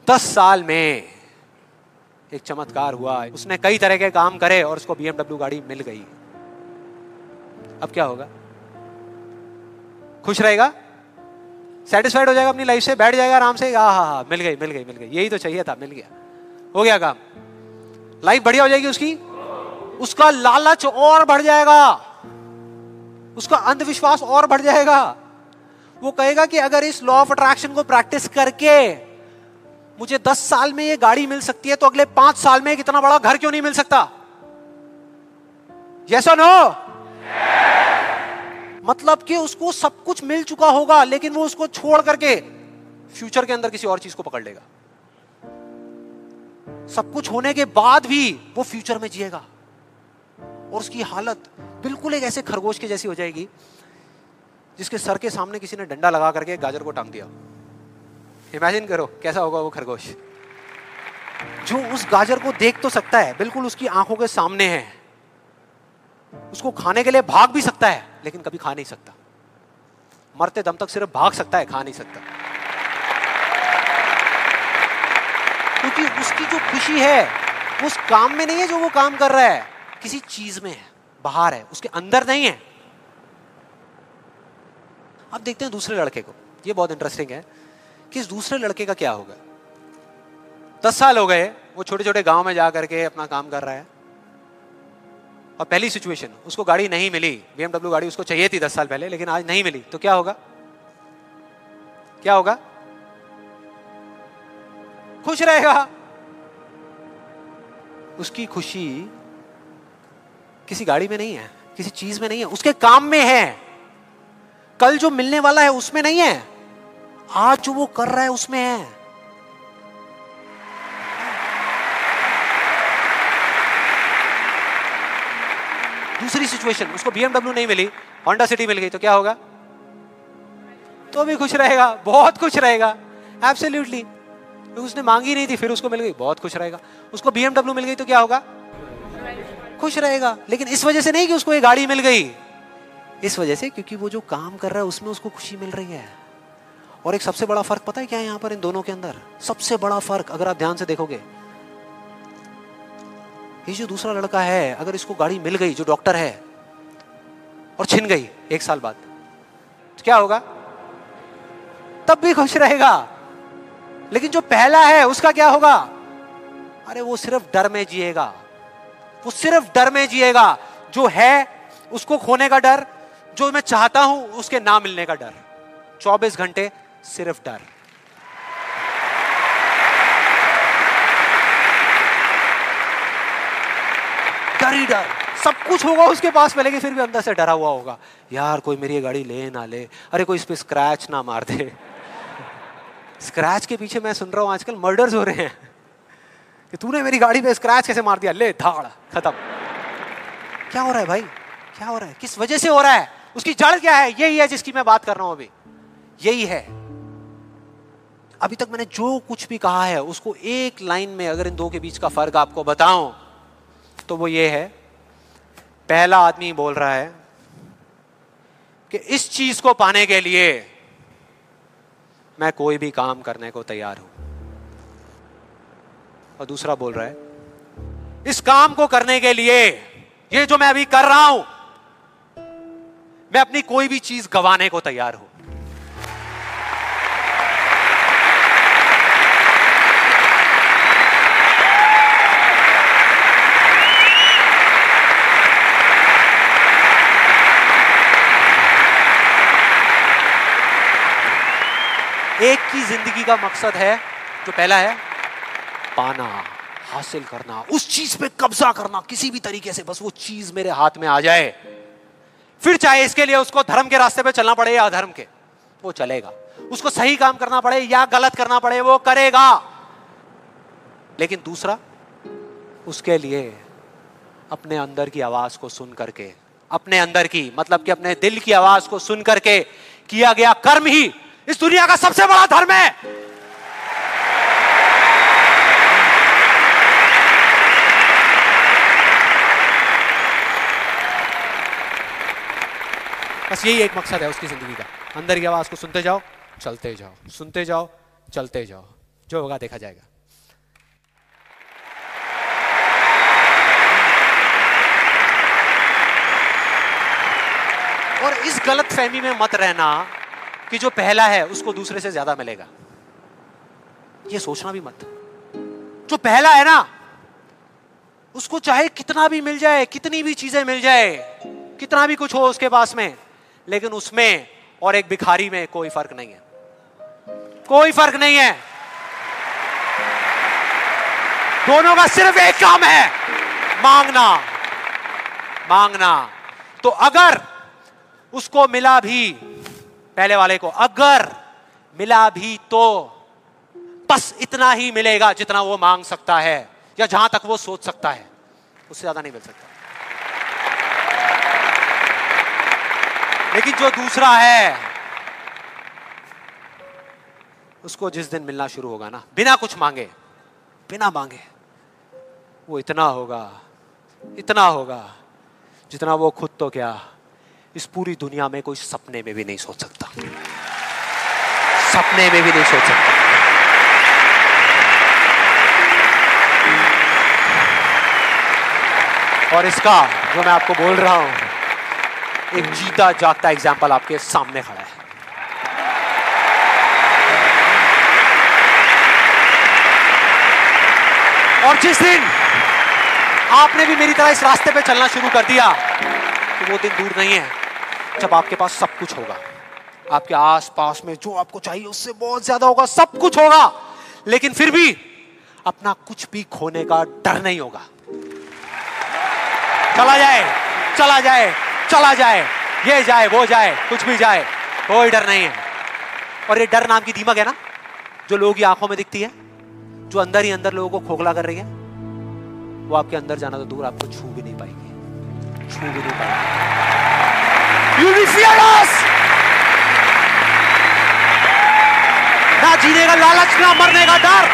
10 साल में एक चमत्कार हुआ, उसने कई तरह के काम करे और उसको BMW गाड़ी मिल गई। अब क्या होगा? खुश रहेगा? सेटिस्फाइड हो जाएगा अपनी लाइफ से, बैठ जाएगा आराम से, हाँ, मिल गई, यही तो चाहिए था, मिल गया, हो गया काम, लाइफ बढ़िया हो जाएगी उसकी। उसका लालच और बढ़ जाएगा, उसका अंधविश्वास और बढ़ जाएगा। वो कहेगा कि अगर इस लॉ ऑफ अट्रैक्शन को प्रैक्टिस करके मुझे 10 साल में ये गाड़ी मिल सकती है तो अगले 5 साल में एक इतना बड़ा घर क्यों नहीं मिल सकता? यस और नो? मतलब कि उसको सब कुछ मिल चुका होगा लेकिन वो उसको छोड़ करके फ्यूचर के अंदर किसी और चीज को पकड़ लेगा। सब कुछ होने के बाद भी वो फ्यूचर में जिएगा और उसकी हालत बिल्कुल एक ऐसे खरगोश के जैसी हो जाएगी जिसके सर के सामने किसी ने डंडा लगा करके गाजर को टांग दिया। इमेजिन करो कैसा होगा वो खरगोश, जो उस गाजर को देख तो सकता है, बिल्कुल उसकी आंखों के सामने है, उसको खाने के लिए भाग भी सकता है लेकिन कभी खा नहीं सकता, मरते दम तक सिर्फ भाग सकता है, खा नहीं सकता। क्योंकि उसकी जो खुशी है वो उस काम में नहीं है जो वो काम कर रहा है, किसी चीज में है, बाहर है, उसके अंदर नहीं है। अब देखते हैं दूसरे लड़के को। ये बहुत इंटरेस्टिंग है कि इस दूसरे लड़के का क्या होगा। 10 साल हो गए, वो छोटे छोटे गांव में जा करके अपना काम कर रहा है और पहली सिचुएशन, उसको गाड़ी नहीं मिली, BMW गाड़ी उसको चाहिए थी 10 साल पहले लेकिन आज नहीं मिली, तो क्या होगा? क्या होगा? खुश रहेगा। उसकी खुशी किसी गाड़ी में नहीं है, किसी चीज में नहीं है, उसके काम में है। कल जो मिलने वाला है उसमें नहीं है, आज जो वो कर रहा है उसमें है। दूसरी सिचुएशन, उसको BMW नहीं मिली, होंडा सिटी मिल गई, तो क्या होगा? तो भी खुश रहेगा, बहुत खुश रहेगा, एब्सोल्युटली। उसने मांगी नहीं थी, फिर उसको मिल गई, बहुत खुश रहेगा। उसको BMW मिल गई तो क्या होगा? खुश रहेगा। लेकिन इस वजह से नहीं कि उसको ये गाड़ी मिल गई, इस वजह से क्योंकि वो जो काम कर रहा है उसमें उसको खुशी मिल रही है। और एक सबसे बड़ा फर्क पता है क्या है यहां पर इन दोनों के अंदर? सबसे बड़ा फर्क अगर आप ध्यान से देखोगे, ये जो दूसरा लड़का है, अगर इसको गाड़ी मिल गई, जो डॉक्टर है, और छिन गई 1 साल बाद, तो क्या होगा? तब भी खुश रहेगा। लेकिन जो पहला है उसका क्या होगा? अरे वो सिर्फ डर में जिएगा, वो सिर्फ डर में जिएगा। जो है उसको खोने का डर, जो मैं चाहता हूं उसके ना मिलने का डर, 24 घंटे सिर्फ डर। डर ही डर, सब कुछ होगा उसके पास में लेकिन फिर भी अंदर से डरा हुआ होगा, यार कोई मेरी गाड़ी ले ना ले, अरे कोई इस पे स्क्रैच ना मार दे। स्क्रैच के पीछे मैं सुन रहा हूं आजकल मर्डर्स हो रहे हैं कि तूने मेरी गाड़ी पे स्क्रैच कैसे मार दिया, ले धाड़, खत्म। क्या हो रहा है भाई? क्या हो रहा है? किस वजह से हो रहा है? उसकी जड़ क्या है? यही है जिसकी मैं बात कर रहा हूं अभी, यही है। अभी तक मैंने जो कुछ भी कहा है उसको एक लाइन में अगर इन दो के बीच का फर्क आपको बताऊं तो वो ये है, पहला आदमी बोल रहा है कि इस चीज को पाने के लिए मैं कोई भी काम करने को तैयार हूं। और दूसरा बोल रहा है, इस काम को करने के लिए, ये जो मैं अभी कर रहा हूं, मैं अपनी कोई भी चीज गंवाने को तैयार हूं। एक की जिंदगी का मकसद है, जो पहला है पाना, हासिल करना, उस चीज पे कब्जा करना किसी भी तरीके से, बस वो चीज मेरे हाथ में आ जाए। फिर चाहे इसके लिए उसको धर्म के रास्ते पे चलना पड़े या अधर्म के, वो चलेगा। उसको सही काम करना पड़े या गलत करना पड़े, वो करेगा। लेकिन दूसरा, उसके लिए अपने अंदर की आवाज को सुन करके, अपने अंदर की मतलब कि अपने दिल की आवाज को सुन करके किया गया कर्म ही इस दुनिया का सबसे बड़ा धर्म है। बस यही एक मकसद है उसकी जिंदगी का, अंदर की आवाज को सुनते जाओ, चलते जाओ, सुनते जाओ, चलते जाओ, जो होगा देखा जाएगा। और इस गलत फहमी में मत रहना कि जो पहला है उसको दूसरे से ज्यादा मिलेगा, ये सोचना भी मत। जो पहला है ना, उसको चाहे कितना भी मिल जाए, कितनी भी चीजें मिल जाए, कितना भी कुछ हो उसके पास में, लेकिन उसमें और एक भिखारी में कोई फर्क नहीं है, कोई फर्क नहीं है। दोनों का सिर्फ एक काम है, मांगना, मांगना। तो अगर उसको मिला भी, पहले वाले को अगर मिला भी, तो बस इतना ही मिलेगा जितना वो मांग सकता है या जहां तक वो सोच सकता है, उससे ज्यादा नहीं मिल सकता। लेकिन जो दूसरा है, उसको जिस दिन मिलना शुरू होगा ना, बिना कुछ मांगे, बिना मांगे, वो इतना होगा, इतना होगा जितना वो खुद तो क्या, इस पूरी दुनिया में कोई सपने में भी नहीं सोच सकता, सपने में भी नहीं सोच सकता। और इसका जो मैं आपको बोल रहा हूं, एक जीता जागता एग्जाम्पल आपके सामने खड़ा है। और जिस दिन आपने भी मेरी तरह इस रास्ते पे चलना शुरू कर दिया, तो वो दिन दूर नहीं है जब आपके पास सब कुछ होगा, आपके आसपास में जो आपको चाहिए उससे बहुत ज्यादा होगा, सब कुछ होगा, लेकिन फिर भी अपना कुछ भी खोने का डर नहीं होगा। चला जाए, चला जाए, चला जाए, ये जाए, वो जाए, कुछ भी जाए, कोई डर नहीं है। और ये डर नाम की दीमक है ना, जो लोगों की आंखों में दिखती है, जो अंदर ही अंदर लोगों को खोखला कर रही है, वो आपके अंदर जाना तो दूर, आपको छू भी नहीं पाएगी, छू भी नहीं पाएगी। You will be fearless। ना जीने का लालच, ना मरने का डर।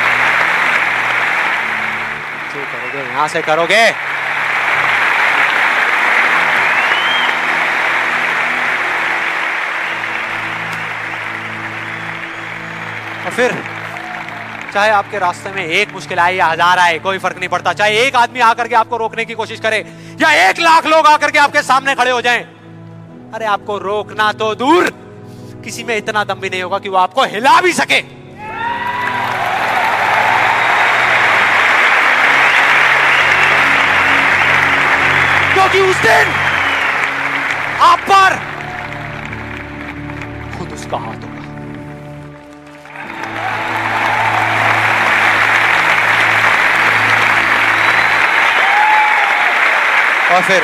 जो करोगे यहां से करोगे। और फिर चाहे आपके रास्ते में एक मुश्किल आए या 1000 आए, कोई फर्क नहीं पड़ता। चाहे एक आदमी आकर के आपको रोकने की कोशिश करे या 1 लाख लोग आकर के आपके सामने खड़े हो जाएं, अरे आपको रोकना तो दूर, किसी में इतना दम भी नहीं होगा कि वो आपको हिला भी सके। क्योंकि उस दिन आप पर खुद उसका हाथ होगा। और फिर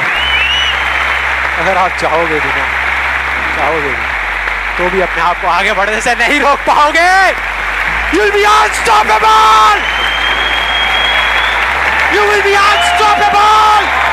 अगर आप चाहोगे भी ना, चाहोगे भी, तो भी अपने आप को आगे बढ़ने से नहीं रोक पाओगे। You will be unstoppable! You will be unstoppable!